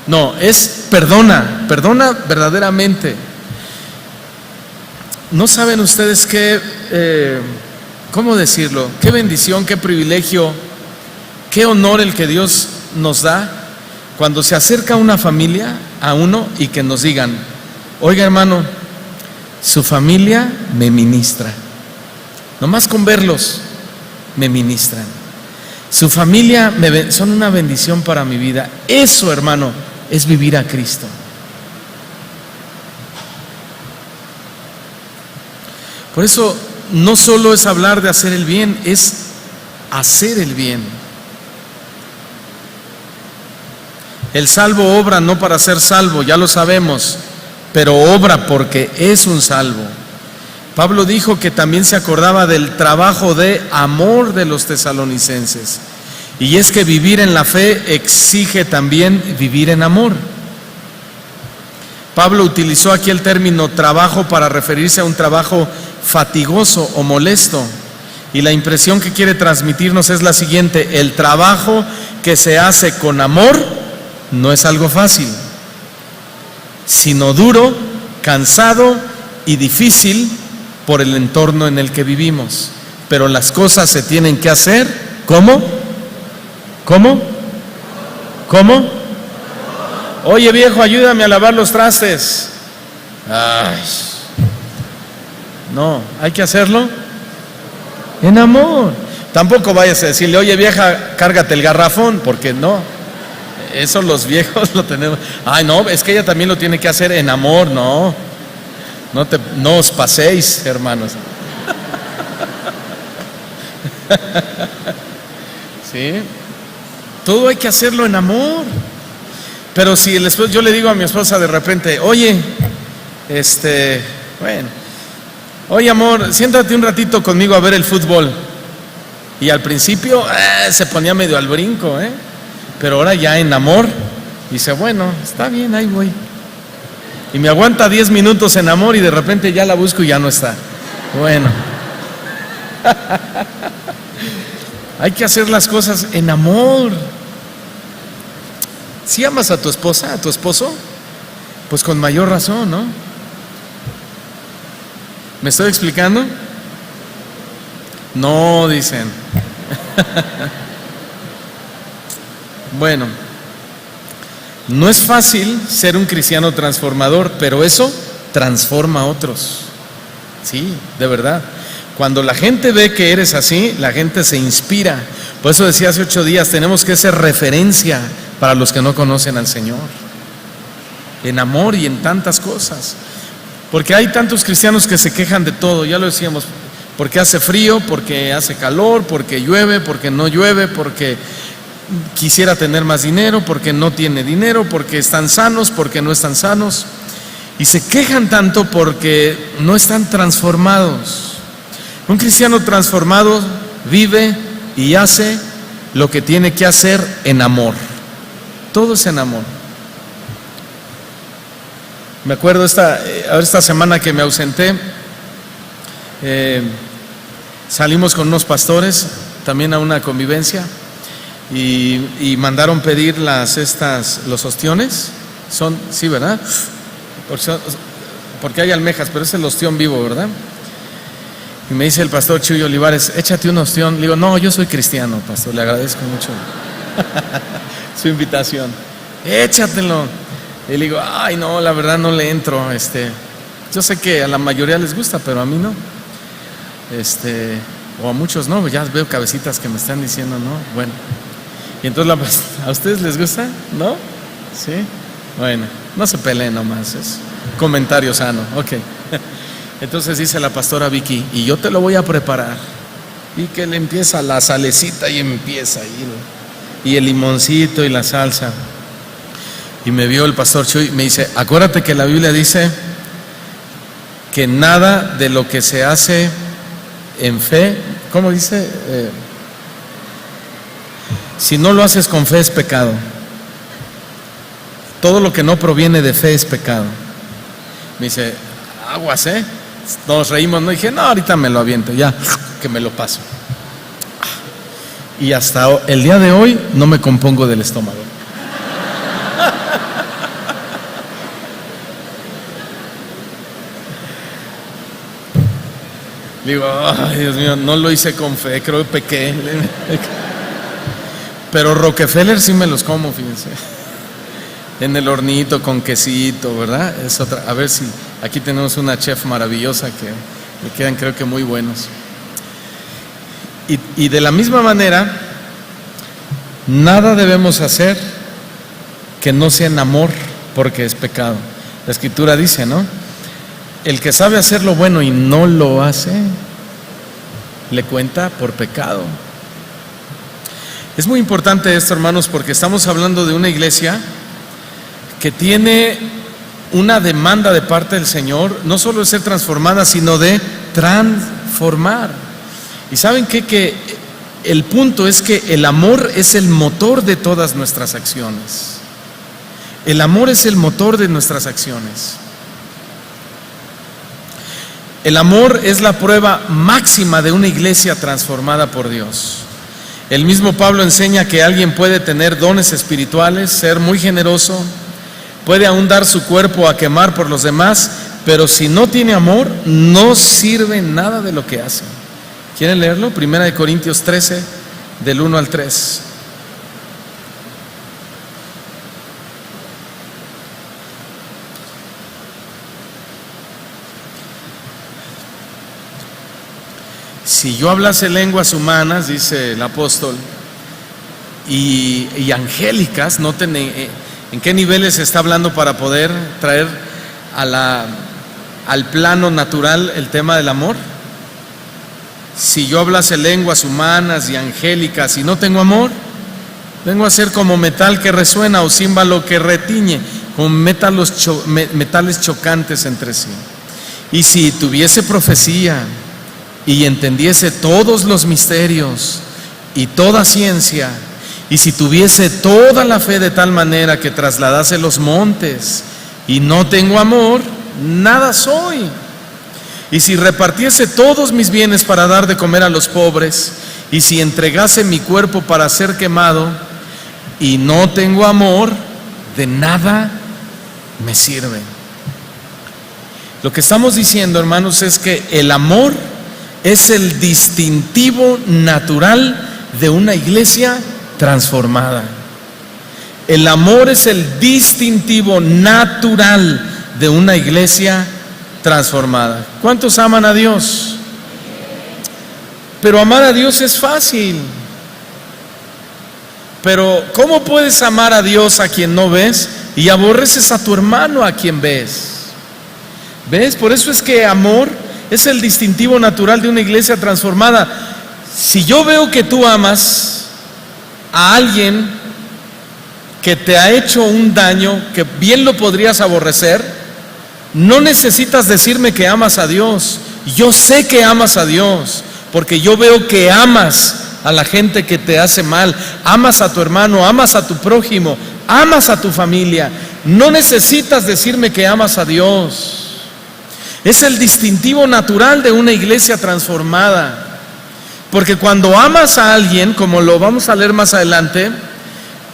No, es perdona verdaderamente. ¿No saben ustedes cómo decirlo? Qué bendición, qué privilegio, qué honor el que Dios nos da cuando se acerca una familia a uno y que nos digan, oiga hermano, su familia me ministra. Nomás con verlos me ministran. Su familia son una bendición para mi vida. Eso, hermano, es vivir a Cristo. Por eso no solo es hablar de hacer el bien, es hacer el bien. El salvo obra no para ser salvo, ya lo sabemos, pero obra porque es un salvo. Pablo dijo que también se acordaba del trabajo de amor de los tesalonicenses. Y es que vivir en la fe exige también vivir en amor. Pablo utilizó aquí el término trabajo para referirse a un trabajo fatigoso o molesto. Y la impresión que quiere transmitirnos es la siguiente: el trabajo que se hace con amor no es algo fácil. sino duro, cansado y difícil por el entorno en el que vivimos. Pero las cosas se tienen que hacer, ¿cómo? ¿Cómo? ¿Cómo? Oye viejo, ayúdame a lavar los trastes. Ay. No, hay que hacerlo en amor. Tampoco vayas a decirle, oye vieja, cárgate el garrafón, porque no. Eso los viejos lo tenemos. Ay, no, es que ella también lo tiene que hacer en amor, no. No os paséis, hermanos. ¿Sí? Todo hay que hacerlo en amor. Pero si el esposo, yo le digo a mi esposa de repente, oye, bueno, oye amor, siéntate un ratito conmigo a ver el fútbol. Y al principio se ponía medio al brinco, pero ahora ya en amor dice, bueno, está bien, ahí voy. Y me aguanta 10 minutos en amor y de repente ya la busco y ya no está. Bueno. Hay que hacer las cosas en amor. Si amas a tu esposa, a tu esposo, pues con mayor razón, ¿no? ¿Me estoy explicando? No, dicen. Bueno, no es fácil ser un cristiano transformador, pero eso transforma a otros. Sí, de verdad. Cuando la gente ve que eres así, la gente se inspira. Por eso decía hace 8 días, tenemos que ser referencia para los que no conocen al Señor. En amor y en tantas cosas. Porque hay tantos cristianos que se quejan de todo, ya lo decíamos, porque hace frío, porque hace calor, porque llueve, porque no llueve, porque quisiera tener más dinero, porque no tiene dinero, porque están sanos, porque no están sanos. Y se quejan tanto porque no están transformados. Un cristiano transformado vive y hace lo que tiene que hacer en amor. Todo es en amor. Me acuerdo esta semana que me ausenté, salimos con unos pastores también a una convivencia y mandaron pedir los ostiones. Son, sí, ¿verdad? Porque hay almejas, pero es el ostión vivo, ¿verdad? Y me dice el pastor Chuy Olivares, échate un ostión. Le digo, no, yo soy cristiano, pastor, le agradezco mucho su invitación. Échatelo. Y le digo, ay, no, la verdad no le entro. Yo sé que a la mayoría les gusta, pero a mí no. O a muchos no, ya veo cabecitas que me están diciendo no. Bueno, y entonces, ¿a ustedes les gusta? ¿No? ¿Sí? Bueno, no se peleen nomás, es comentario sano, ok. Entonces dice la pastora Vicky, y yo te lo voy a preparar. Y que le empieza la salecita y empieza ahí, y el limoncito y la salsa. Y me vio el pastor Chuy, me dice, acuérdate que la Biblia dice que nada de lo que se hace en fe, ¿cómo dice? Si no lo haces con fe es pecado. Todo lo que no proviene de fe es pecado. Me dice, aguas, nos reímos, no dije, no, ahorita me lo aviento, ya, que me lo paso. Y hasta el día de hoy no me compongo del estómago. Digo, ay Dios mío, no lo hice con fe, creo que pequé. Pero Rockefeller sí me los como, fíjense. En el hornito con quesito, ¿verdad? Es otra. A ver si aquí tenemos una chef maravillosa que le quedan, creo que muy buenos. Y de la misma manera, nada debemos hacer que no sea en amor, porque es pecado. La Escritura dice, ¿no? El que sabe hacer lo bueno y no lo hace, le cuenta por pecado. Es muy importante esto, hermanos, porque estamos hablando de una iglesia que tiene una demanda de parte del Señor, no solo de ser transformada, sino de transformar. ¿Y saben qué? Que el punto es que el amor es el motor de todas nuestras acciones. El amor es el motor de nuestras acciones. El amor es la prueba máxima de una iglesia transformada por Dios. El mismo Pablo enseña que alguien puede tener dones espirituales, ser muy generoso, puede aún dar su cuerpo a quemar por los demás, pero si no tiene amor, no sirve nada de lo que hace. ¿Quieren leerlo? 1 Corintios 13, del 1 al 3. Si yo hablase lenguas humanas, dice el apóstol, y angélicas, noten en qué niveles está hablando para poder traer al plano natural el tema del amor. Si yo hablase lenguas humanas y angélicas y no tengo amor, vengo a ser como metal que resuena o címbalo que retiñe, como metales chocantes entre sí. Y si tuviese profecía y entendiese todos los misterios y toda ciencia, y si tuviese toda la fe de tal manera que trasladase los montes, y no tengo amor, nada soy. Y si repartiese todos mis bienes para dar de comer a los pobres, y si entregase mi cuerpo para ser quemado, y no tengo amor, de nada me sirve. Lo que estamos diciendo, hermanos, es que el amor es el distintivo natural de una iglesia transformada. El amor es el distintivo natural de una iglesia transformada. ¿Cuántos aman a Dios? Pero amar a Dios es fácil. Pero ¿cómo puedes amar a Dios a quien no ves y aborreces a tu hermano a quien ves? ¿Ves? Por eso es que amor es el distintivo natural de una iglesia transformada. Si yo veo que tú amas a alguien que te ha hecho un daño, que bien lo podrías aborrecer, no necesitas decirme que amas a Dios. Yo sé que amas a Dios, porque yo veo que amas a la gente que te hace mal, amas a tu hermano, amas a tu prójimo, amas a tu familia. No necesitas decirme que amas a Dios. Es el distintivo natural de una iglesia transformada. Porque cuando amas a alguien, como lo vamos a leer más adelante,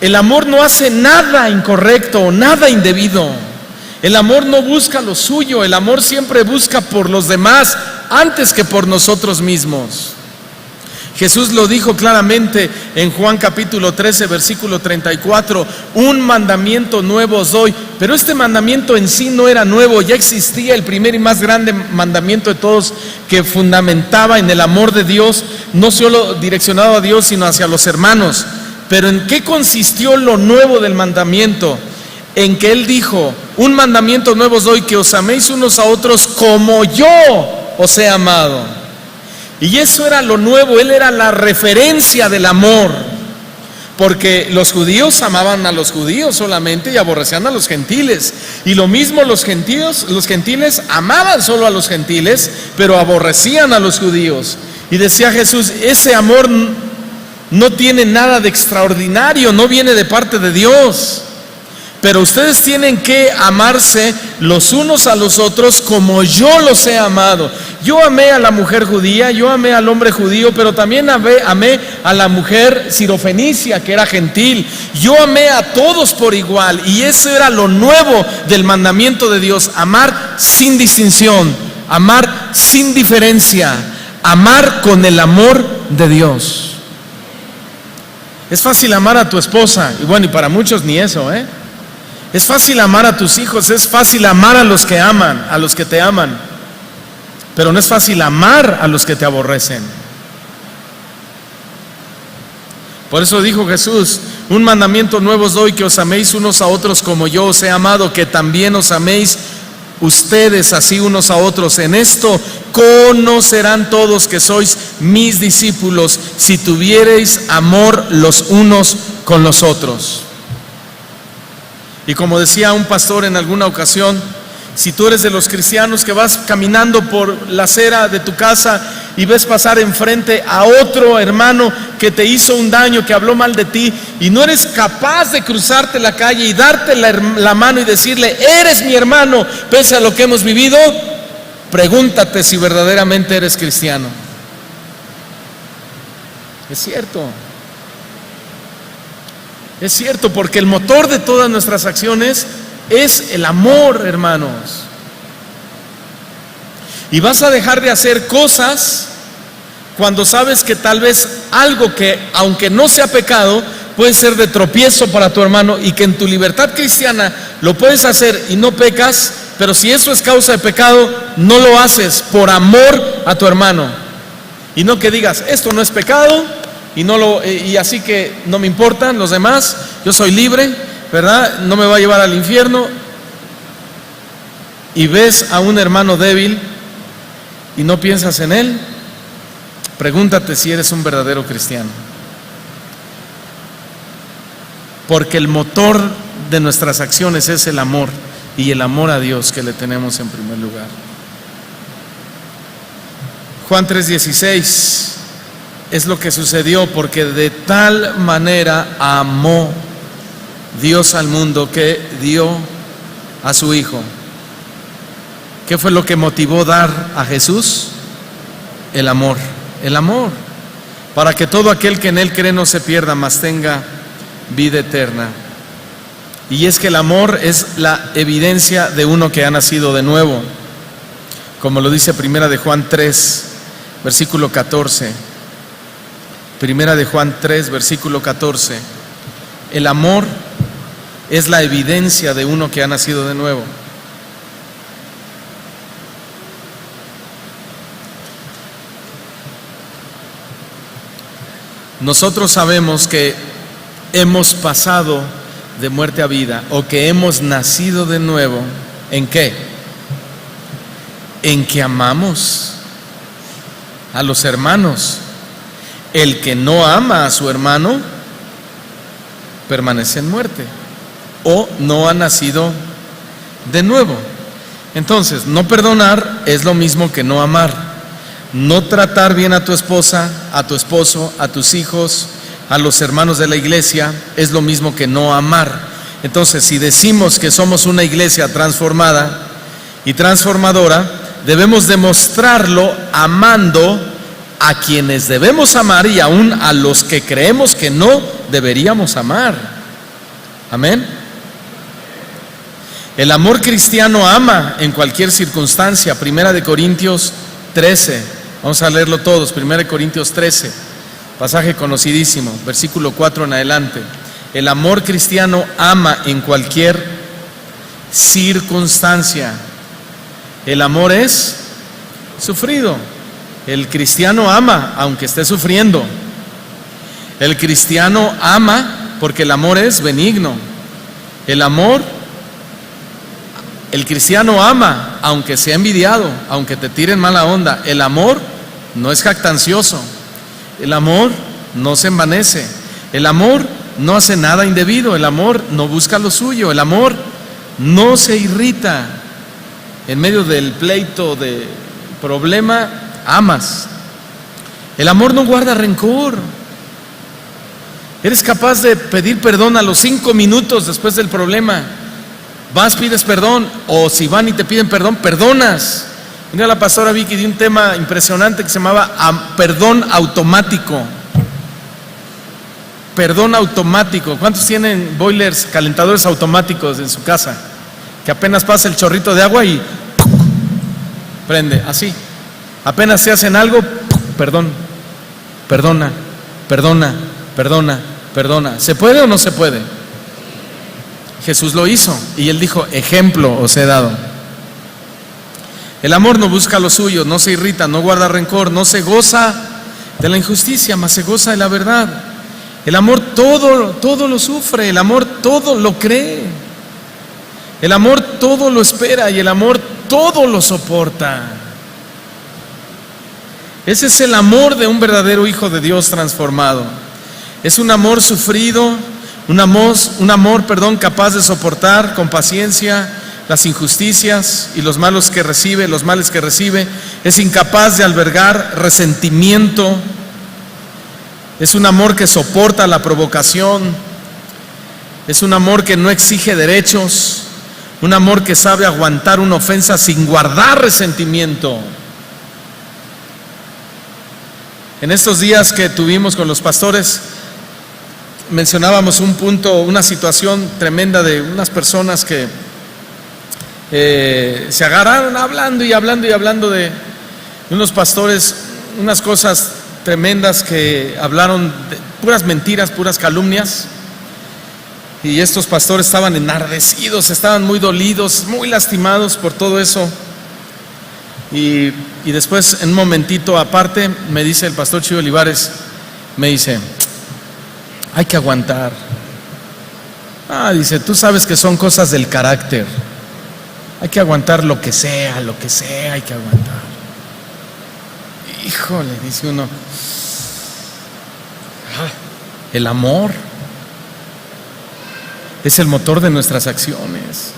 el amor no hace nada incorrecto o nada indebido. El amor no busca lo suyo, el amor siempre busca por los demás antes que por nosotros mismos. Jesús lo dijo claramente en Juan capítulo 13, versículo 34, un mandamiento nuevo os doy. Pero este mandamiento en sí no era nuevo, ya existía el primer y más grande mandamiento de todos, que fundamentaba en el amor de Dios, no solo direccionado a Dios, sino hacia los hermanos. Pero ¿en qué consistió lo nuevo del mandamiento? En que Él dijo, un mandamiento nuevo os doy, que os améis unos a otros como yo os he amado. Y eso era lo nuevo, Él era la referencia del amor, porque los judíos amaban a los judíos solamente y aborrecían a los gentiles, y lo mismo los gentiles amaban solo a los gentiles, pero aborrecían a los judíos. Y decía Jesús, ese amor no tiene nada de extraordinario, no viene de parte de Dios, pero ustedes tienen que amarse los unos a los otros como yo los he amado. Yo amé a la mujer judía, yo amé al hombre judío, pero también amé a la mujer sirofenicia, que era gentil. Yo amé a todos por igual, y eso era lo nuevo del mandamiento de Dios: amar sin distinción, amar sin diferencia, amar con el amor de Dios. Es fácil amar a tu esposa, y bueno, y para muchos ni eso, Es fácil amar a tus hijos, es fácil amar a los que aman, a los que te aman, pero no es fácil amar a los que te aborrecen. Por eso dijo Jesús, un mandamiento nuevo os doy, que os améis unos a otros como yo os he amado, que también os améis ustedes así unos a otros. En esto conocerán todos que sois mis discípulos, si tuviereis amor los unos con los otros. Y como decía un pastor en alguna ocasión, si tú eres de los cristianos que vas caminando por la acera de tu casa y ves pasar enfrente a otro hermano que te hizo un daño, que habló mal de ti, y no eres capaz de cruzarte la calle y darte la mano y decirle, eres mi hermano, pese a lo que hemos vivido, pregúntate si verdaderamente eres cristiano. Es cierto. Es cierto, porque el motor de todas nuestras acciones es el amor, hermanos. Y vas a dejar de hacer cosas cuando sabes que tal vez algo que, aunque no sea pecado, puede ser de tropiezo para tu hermano, y que en tu libertad cristiana lo puedes hacer y no pecas, pero si eso es causa de pecado, no lo haces por amor a tu hermano. Y no que digas, esto no es pecado, y así que no me importan los demás, yo soy libre, ¿verdad? No me va a llevar al infierno. Y ves a un hermano débil y no piensas en él, pregúntate si eres un verdadero cristiano. Porque el motor de nuestras acciones es el amor, y el amor a Dios que le tenemos en primer lugar. Juan 3:16 es lo que sucedió, porque de tal manera amó Dios al mundo que dio a su Hijo. ¿Qué fue lo que motivó dar a Jesús? El amor. El amor, para que todo aquel que en Él cree no se pierda, mas tenga vida eterna. Y es que el amor es la evidencia de uno que ha nacido de nuevo, como lo dice Primera de Juan 3, versículo 14. Primera de Juan 3, versículo 14. El amor es la evidencia de uno que ha nacido de nuevo. Nosotros sabemos que hemos pasado de muerte a vida, o que hemos nacido de nuevo. ¿En qué? En que amamos a los hermanos. El que no ama a su hermano permanece en muerte, o no ha nacido de nuevo. Entonces, no perdonar es lo mismo que no amar. No tratar bien a tu esposa, a tu esposo, a tus hijos, a los hermanos de la iglesia, es lo mismo que no amar. Entonces, si decimos que somos una iglesia transformada y transformadora, debemos demostrarlo amando a quienes debemos amar, y aún a los que creemos que no deberíamos amar. Amén. El amor cristiano ama en cualquier circunstancia. Primera de Corintios 13. Vamos a leerlo todos. 1 Corintios 13, pasaje conocidísimo, versículo 4 en adelante. El amor cristiano ama en cualquier circunstancia. El amor es sufrido. El cristiano ama aunque esté sufriendo. El cristiano ama porque el amor es benigno. El cristiano ama aunque sea envidiado, aunque te tiren mala onda. El amor no es jactancioso. El amor no se envanece. El amor no hace nada indebido. El amor no busca lo suyo. El amor no se irrita. En medio del pleito, de problema, amas. El amor no guarda rencor. Eres capaz de pedir perdón a los 5 minutos después del problema. Vas, pides perdón, o si van y te piden perdón, perdonas. Mira, la pastora Vicky dio un tema impresionante que se llamaba perdón automático. Perdón automático. ¿Cuántos tienen boilers, calentadores automáticos en su casa? Que apenas pasa el chorrito de agua y prende, así. Apenas se hacen algo, perdón, perdona, perdona, perdona, perdona. ¿Se puede o no se puede? Jesús lo hizo y Él dijo, ejemplo os he dado. El amor no busca lo suyo, no se irrita, no guarda rencor, no se goza de la injusticia, mas se goza de la verdad. El amor todo lo sufre, el amor todo lo cree, el amor todo lo espera, y el amor todo lo soporta. Ese es el amor de un verdadero hijo de Dios transformado. Es un amor sufrido, un amor, capaz de soportar con paciencia las injusticias y los males que recibe. Es incapaz de albergar resentimiento. Es un amor que soporta la provocación. Es un amor que no exige derechos. Un amor que sabe aguantar una ofensa sin guardar resentimiento. En estos días que tuvimos con los pastores, mencionábamos un punto, una situación tremenda de unas personas que se agarraron hablando y hablando de unos pastores, unas cosas tremendas que hablaron de puras mentiras, puras calumnias. Y estos pastores estaban enardecidos, estaban muy dolidos, muy lastimados por todo eso. Y después, en un momentito aparte, me dice el pastor Chivo Olivares, me dice: hay que aguantar. Dice, tú sabes que son cosas del carácter. Hay que aguantar lo que sea, hay que aguantar. Híjole, dice uno, el amor es el motor de nuestras acciones.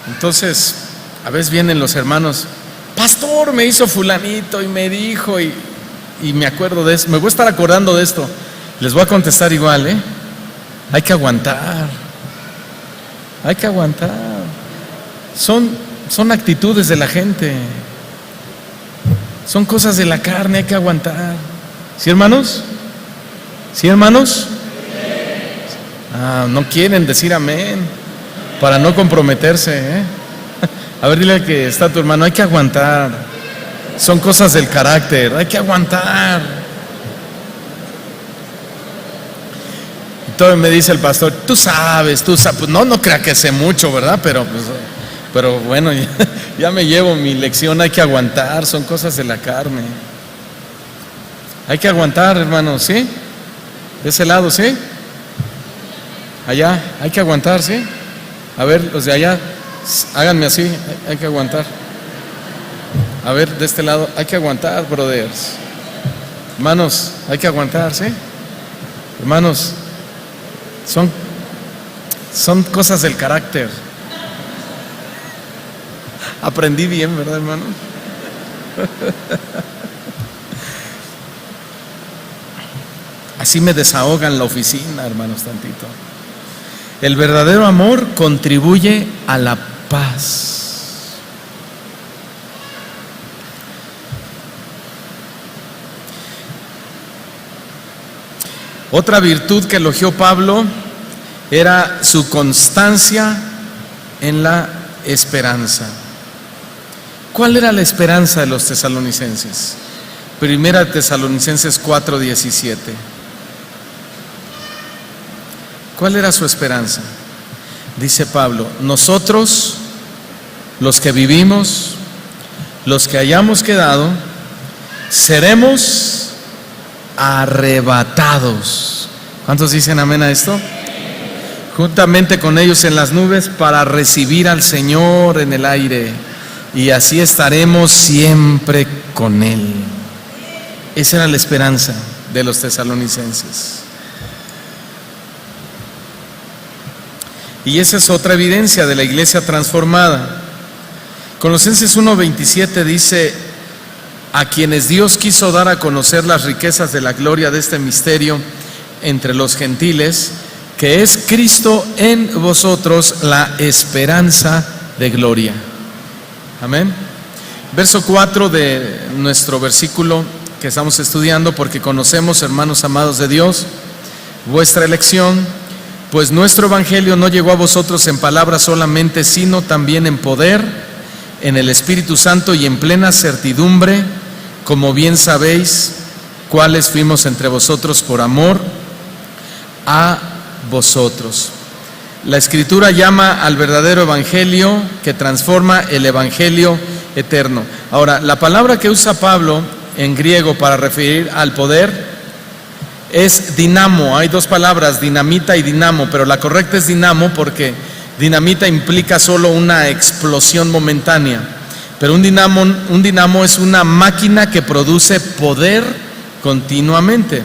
Entonces, a veces vienen los hermanos: pastor, me hizo fulanito y me dijo, y me acuerdo de eso, me voy a estar acordando de esto. Les voy a contestar igual, hay que aguantar. Hay que aguantar. Son actitudes de la gente. Son cosas de la carne, hay que aguantar. ¿Sí, hermanos? ¿Sí, hermanos? No quieren decir amén para no comprometerse, A ver, dile que está tu hermano: hay que aguantar. Son cosas del carácter, hay que aguantar. Entonces me dice el pastor: tú sabes, pues no crea que sé mucho, ¿verdad? Pero bueno, ya me llevo mi lección. Hay que aguantar, son cosas de la carne. Hay que aguantar, hermanos, ¿sí? De ese lado, ¿sí? Allá, hay que aguantar, ¿sí? A ver, los de allá, háganme así, hay que aguantar. A ver, de este lado, hay que aguantar, brothers. Hermanos, hay que aguantar, ¿sí? Hermanos, son cosas del carácter. Aprendí bien, ¿verdad, hermanos? Así me desahogan la oficina, hermanos, tantito. El verdadero amor contribuye a la paz. Otra virtud que elogió Pablo era su constancia en la esperanza. ¿Cuál era la esperanza de los tesalonicenses? Primera Tesalonicenses 4:17. ¿Cuál era su esperanza? Dice Pablo: nosotros, los que vivimos, los que hayamos quedado, seremos arrebatados. ¿Cuántos dicen amén a esto? Juntamente con ellos en las nubes, para recibir al Señor en el aire, y así estaremos siempre con Él. Esa era la esperanza de los tesalonicenses. Y esa es otra evidencia de la iglesia transformada. Colosenses 1:27 dice: a quienes Dios quiso dar a conocer las riquezas de la gloria de este misterio entre los gentiles, que es Cristo en vosotros, la esperanza de gloria. Amén. Verso 4 de nuestro versículo que estamos estudiando: porque conocemos, hermanos amados de Dios, vuestra elección, pues nuestro evangelio no llegó a vosotros en palabra solamente, sino también en poder, en el Espíritu Santo y en plena certidumbre, como bien sabéis, cuáles fuimos entre vosotros por amor a vosotros. La Escritura llama al verdadero evangelio que transforma, el evangelio eterno. Ahora, la palabra que usa Pablo en griego para referir al poder es dinamo. Hay dos palabras, dinamita y dinamo, pero la correcta es dinamo porque dinamita implica solo una explosión momentánea, pero un dinamo es una máquina que produce poder continuamente.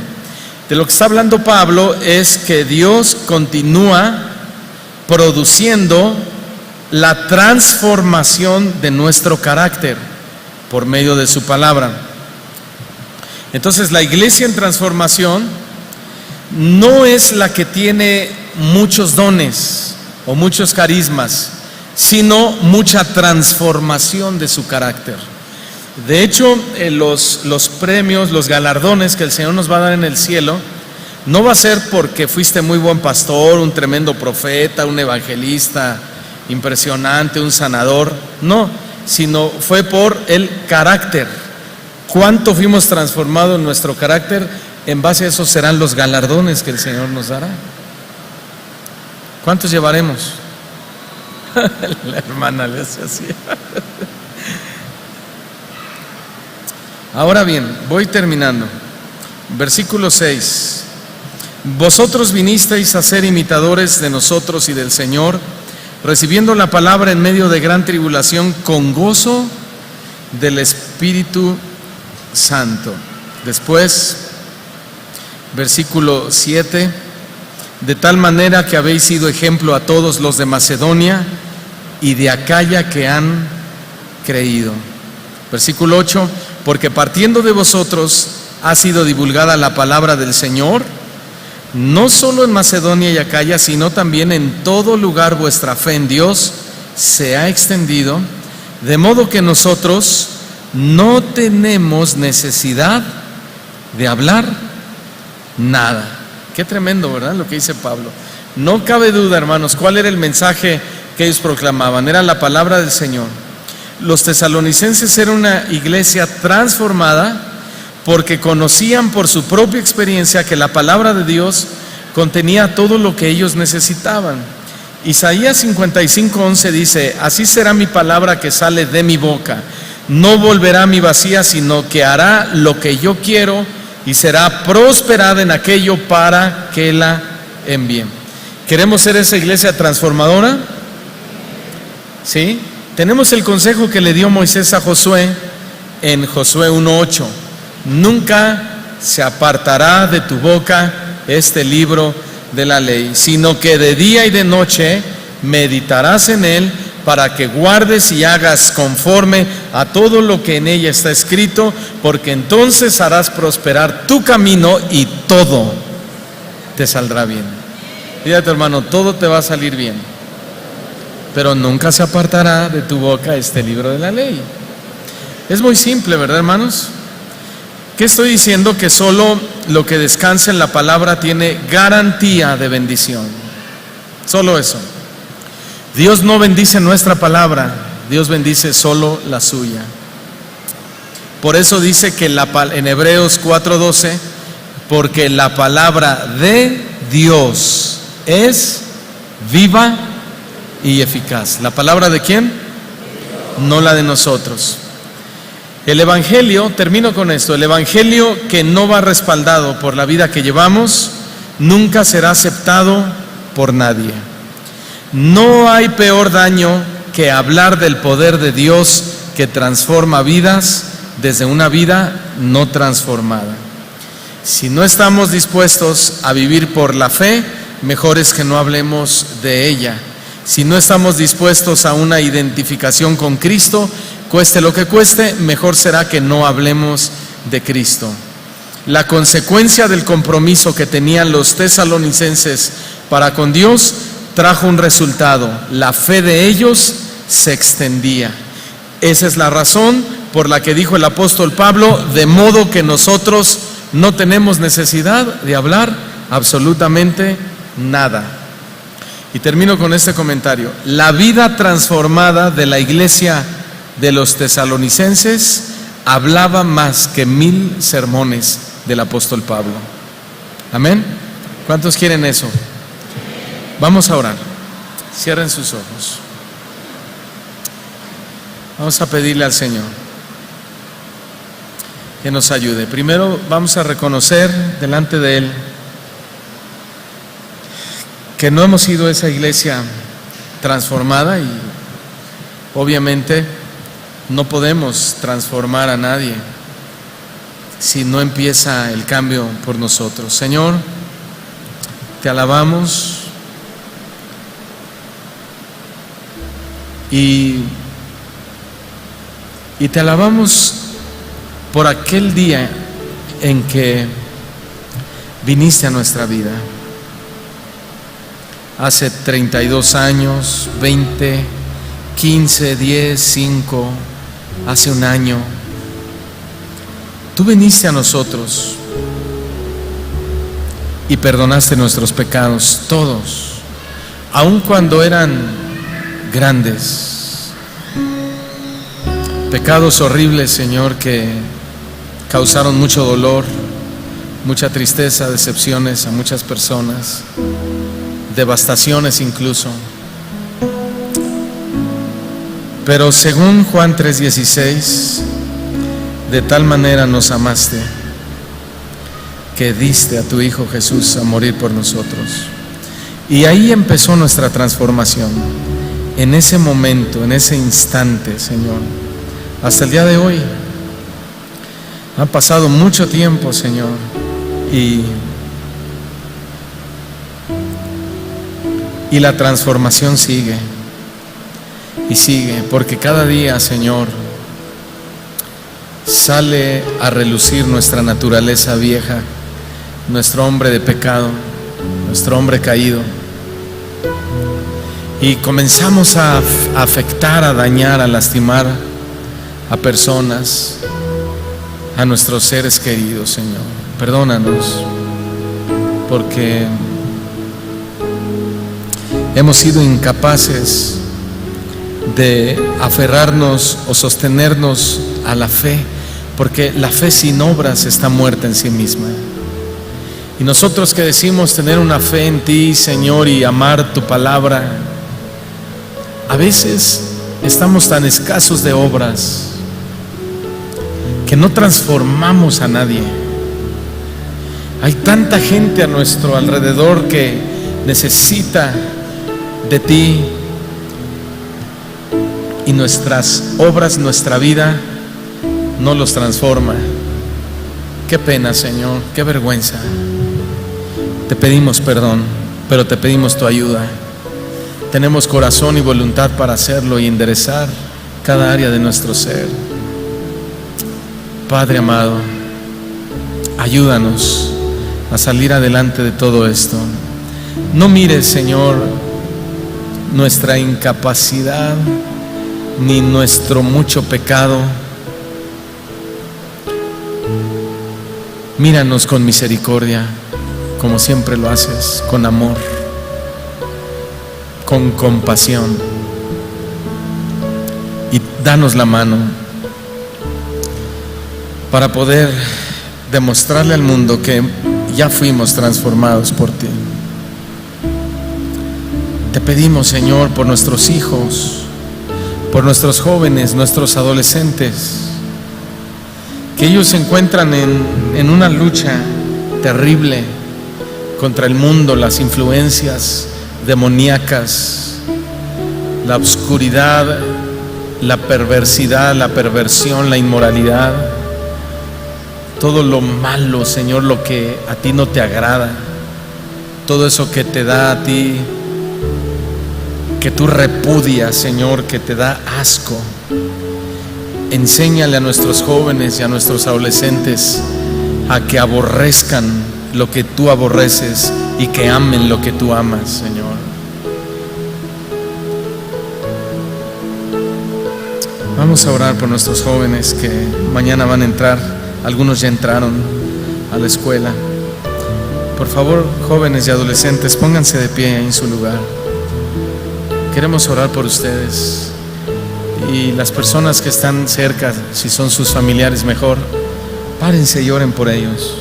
De lo que está hablando Pablo es que Dios continúa produciendo la transformación de nuestro carácter por medio de su palabra. Entonces, la iglesia en transformación no es la que tiene muchos dones o muchos carismas, sino mucha transformación de su carácter. De hecho, los premios, los galardones que el Señor nos va a dar en el cielo, No va a ser porque fuiste muy buen pastor, un tremendo profeta, un evangelista impresionante, un sanador. No, sino fue por el carácter. ¿Cuánto fuimos transformados en nuestro carácter? En base a eso serán los galardones que el Señor nos dará. ¿Cuántos llevaremos? La hermana le hace así. Ahora bien, voy terminando. Versículo 6. Vosotros vinisteis a ser imitadores de nosotros y del Señor, recibiendo la palabra en medio de gran tribulación con gozo del Espíritu Santo. Después, versículo 7. De tal manera que habéis sido ejemplo a todos los de Macedonia y de Acaya que han creído. Versículo 8. Porque partiendo de vosotros ha sido divulgada la palabra del Señor, no solo en Macedonia y Acaya, sino también en todo lugar vuestra fe en Dios se ha extendido, de modo que nosotros no tenemos necesidad de hablar nada. Qué tremendo, ¿verdad? Lo que dice Pablo. No cabe duda, hermanos, ¿cuál era el mensaje que ellos proclamaban? Era la palabra del Señor. Los tesalonicenses eran una iglesia transformada porque conocían por su propia experiencia que la palabra de Dios contenía todo lo que ellos necesitaban. Isaías 55:11 dice: así será mi palabra que sale de mi boca, no volverá a mí vacía, sino que hará lo que yo quiero y será prosperada en aquello para que la envíen. ¿Queremos ser esa iglesia transformadora? ¿Sí? Tenemos el consejo que le dio Moisés a Josué en Josué 1:8. Nunca se apartará de tu boca este libro de la ley, sino que de día y de noche meditarás en él, para que guardes y hagas conforme a todo lo que en ella está escrito, porque entonces harás prosperar tu camino y todo te saldrá bien. Fíjate, hermano, todo te va a salir bien, pero nunca se apartará de tu boca este libro de la ley. Es muy simple, ¿verdad, hermanos? ¿Qué estoy diciendo? Que solo lo que descansa en la palabra tiene garantía de bendición. Solo eso. Dios no bendice nuestra palabra, Dios bendice solo la suya. Por eso dice que en Hebreos 4:12, porque la palabra de Dios es viva y eficaz. ¿La palabra de quién? No la de nosotros. El evangelio, termino con esto, el evangelio que no va respaldado por la vida que llevamos, nunca será aceptado por nadie. No hay peor daño que hablar del poder de Dios que transforma vidas desde una vida no transformada. Si no estamos dispuestos a vivir por la fe, mejor es que no hablemos de ella. Si no estamos dispuestos a una identificación con Cristo, cueste lo que cueste, mejor será que no hablemos de Cristo. La consecuencia del compromiso que tenían los tesalonicenses para con Dios trajo un resultado: la fe de ellos se extendía. Esa es la razón por la que dijo el apóstol Pablo: de modo que nosotros no tenemos necesidad de hablar absolutamente nada. Y termino con este comentario: la vida transformada de la iglesia de los tesalonicenses hablaba más que 1000 sermones del apóstol Pablo. Amén. ¿Cuántos quieren eso? Vamos a orar. Cierren sus ojos. Vamos a pedirle al Señor que nos ayude. Primero vamos a reconocer delante de Él que no hemos sido esa iglesia transformada, y obviamente no podemos transformar a nadie si no empieza el cambio por nosotros. Señor, te alabamos y te alabamos por aquel día en que viniste a nuestra vida. Hace 32 años, 20, 15, 10, 5, hace un año, tú viniste a nosotros y perdonaste nuestros pecados, todos, aun cuando eran grandes. Pecados horribles, Señor, que causaron mucho dolor, mucha tristeza, decepciones a muchas personas, devastaciones incluso. Pero según Juan 3:16, de tal manera nos amaste que diste a tu Hijo Jesús a morir por nosotros. Y ahí empezó nuestra transformación, en ese momento, en ese instante, Señor, hasta el día de hoy. Ha pasado mucho tiempo, Señor, y la transformación sigue y sigue, porque cada día, Señor, sale a relucir nuestra naturaleza vieja, nuestro hombre de pecado, nuestro hombre caído, y comenzamos a afectar, a dañar, a lastimar a personas, a nuestros seres queridos, Señor. Perdónanos, porque hemos sido incapaces de aferrarnos o sostenernos a la fe, porque la fe sin obras está muerta en sí misma. Y nosotros que decimos tener una fe en ti, Señor, y amar tu palabra, a veces estamos tan escasos de obras que no transformamos a nadie. Hay tanta gente a nuestro alrededor que necesita de ti, y nuestras obras, nuestra vida no los transforma. Qué pena, Señor, qué vergüenza. Te pedimos perdón, pero te pedimos tu ayuda. Tenemos corazón y voluntad para hacerlo y enderezar cada área de nuestro ser. Padre amado, ayúdanos a salir adelante de todo esto. No mires, Señor, nuestra incapacidad ni nuestro mucho pecado. Míranos con misericordia, como siempre lo haces, con amor, con compasión, y danos la mano para poder demostrarle al mundo que ya fuimos transformados por ti. Te pedimos, Señor, por nuestros hijos, por nuestros jóvenes, nuestros adolescentes, que ellos se encuentran en una lucha terrible contra el mundo, las influencias demoníacas, la oscuridad, la perversidad, la perversión, la inmoralidad, todo lo malo, Señor, lo que a ti no te agrada, todo eso que te da a ti, que tú repudias, Señor, que te da asco. Enséñale a nuestros jóvenes y a nuestros adolescentes a que aborrezcan lo que tú aborreces y que amen lo que tú amas, Señor. Vamos a orar por nuestros jóvenes que mañana van a entrar. Algunos ya entraron a la escuela. Por favor, jóvenes y adolescentes, pónganse de pie en su lugar. Queremos orar por ustedes. Y las personas que están cerca, si son sus familiares, mejor, párense y oren por ellos.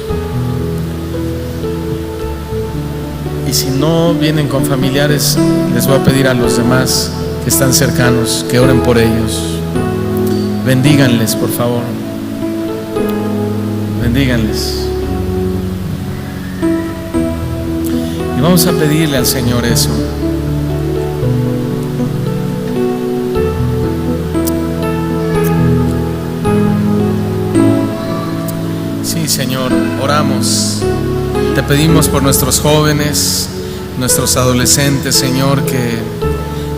Y si no vienen con familiares, les voy a pedir a los demás que están cercanos que oren por ellos. Bendíganles, por favor. Bendíganles. Y vamos a pedirle al Señor eso. Señor, oramos, te pedimos por nuestros jóvenes, nuestros adolescentes, Señor, que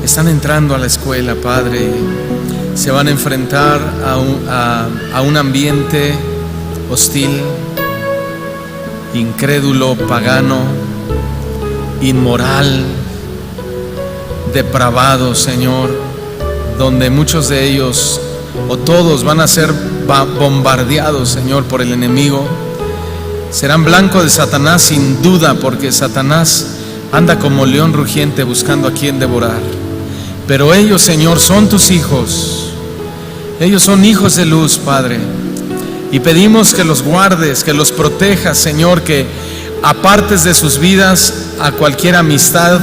están entrando a la escuela, Padre, se van a enfrentar a un ambiente hostil, incrédulo, pagano, inmoral, depravado, Señor, donde muchos de ellos o todos van a ser bombardeados, Señor, por el enemigo, Serán blanco de Satanás sin duda, porque Satanás anda como león rugiente buscando a quien devorar. Pero ellos, Señor, son tus hijos. Ellos son hijos de luz, Padre. Y pedimos que los guardes, que los protejas, Señor, que apartes de sus vidas a cualquier amistad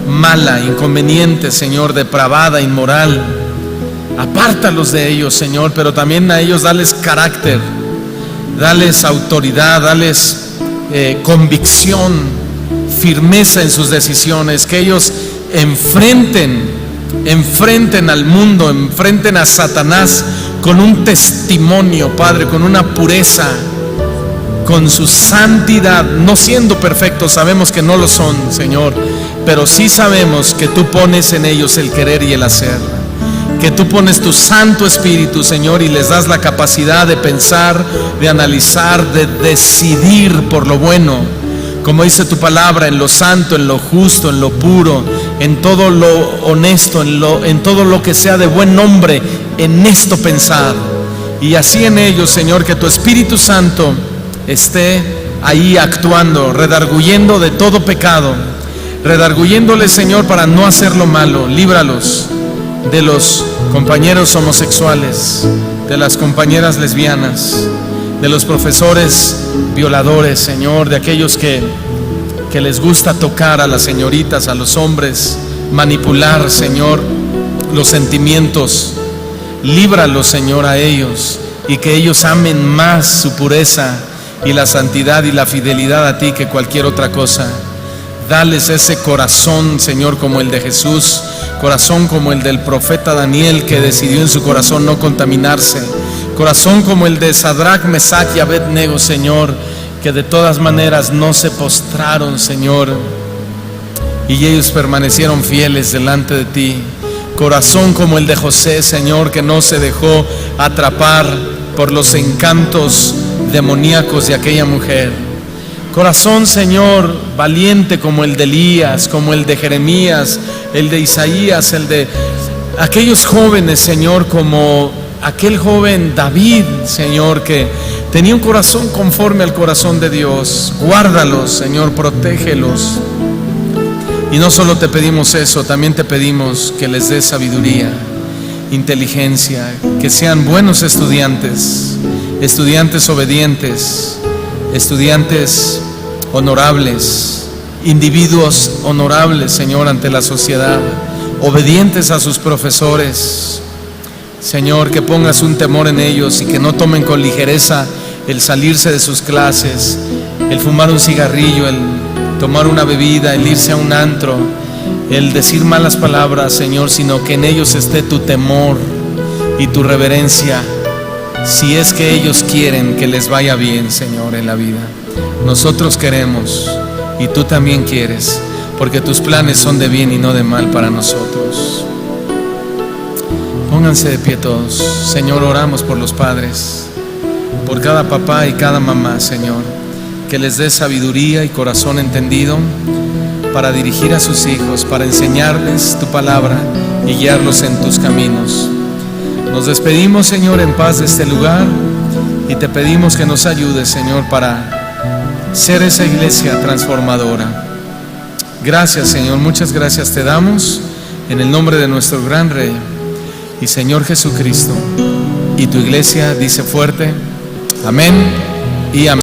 mala, inconveniente, Señor, depravada, inmoral. Apártalos de ellos, Señor, pero también a ellos dales carácter, dales autoridad, dales convicción, firmeza en sus decisiones, que ellos enfrenten al mundo, enfrenten a Satanás con un testimonio, Padre, con una pureza, con su santidad, no siendo perfectos, sabemos que no lo son, Señor, pero sí sabemos que tú pones en ellos el querer y el hacer, que tú pones tu Santo Espíritu, Señor, y les das la capacidad de pensar, de analizar, de decidir por lo bueno, como dice tu palabra, en lo santo, en lo justo, en lo puro, en todo lo honesto, en todo lo que sea de buen nombre, en esto pensar. Y así en ellos, Señor, que tu Espíritu Santo esté ahí actuando, redarguyendo de todo pecado, redarguyéndoles, Señor, para no hacer lo malo. Líbralos de los compañeros homosexuales, de las compañeras lesbianas, de los profesores violadores, Señor, de aquellos que les gusta tocar a las señoritas, a los hombres, manipular, Señor, los sentimientos. Líbralos, Señor, a ellos, y que ellos amen más su pureza y la santidad y la fidelidad a ti que cualquier otra cosa. Dales ese corazón, Señor, como el de Jesús, corazón como el del profeta Daniel, que decidió en su corazón no contaminarse, corazón como el de Sadrach, Mesach y Abednego, Señor, que de todas maneras no se postraron, Señor, y ellos permanecieron fieles delante de ti. Corazón como el de José, Señor, que no se dejó atrapar por los encantos demoníacos de aquella mujer. Corazón, Señor, valiente como el de Elías, como el de Jeremías, el de Isaías, el de aquellos jóvenes, Señor, como aquel joven David, Señor, que tenía un corazón conforme al corazón de Dios. Guárdalos, Señor, protégelos. Y no solo te pedimos eso, también te pedimos que les des sabiduría, inteligencia, que sean buenos estudiantes, estudiantes obedientes, estudiantes honorables, individuos honorables, Señor, ante la sociedad, obedientes a sus profesores. Señor, que pongas un temor en ellos y que no tomen con ligereza el salirse de sus clases, el fumar un cigarrillo, el tomar una bebida, el irse a un antro, el decir malas palabras, Señor, sino que en ellos esté tu temor y tu reverencia, si es que ellos quieren que les vaya bien, Señor, en la vida. Nosotros queremos y tú también quieres, porque tus planes son de bien y no de mal para nosotros. Pónganse de pie todos. Señor, oramos por los padres, por cada papá y cada mamá, Señor, que les dé sabiduría y corazón entendido para dirigir a sus hijos, para enseñarles tu palabra y guiarlos en tus caminos. Nos despedimos, Señor, en paz de este lugar y te pedimos que nos ayudes, Señor, para ser esa iglesia transformadora. Gracias, Señor, muchas gracias te damos en el nombre de nuestro gran Rey y Señor Jesucristo. Y tu iglesia dice fuerte, amén y amén.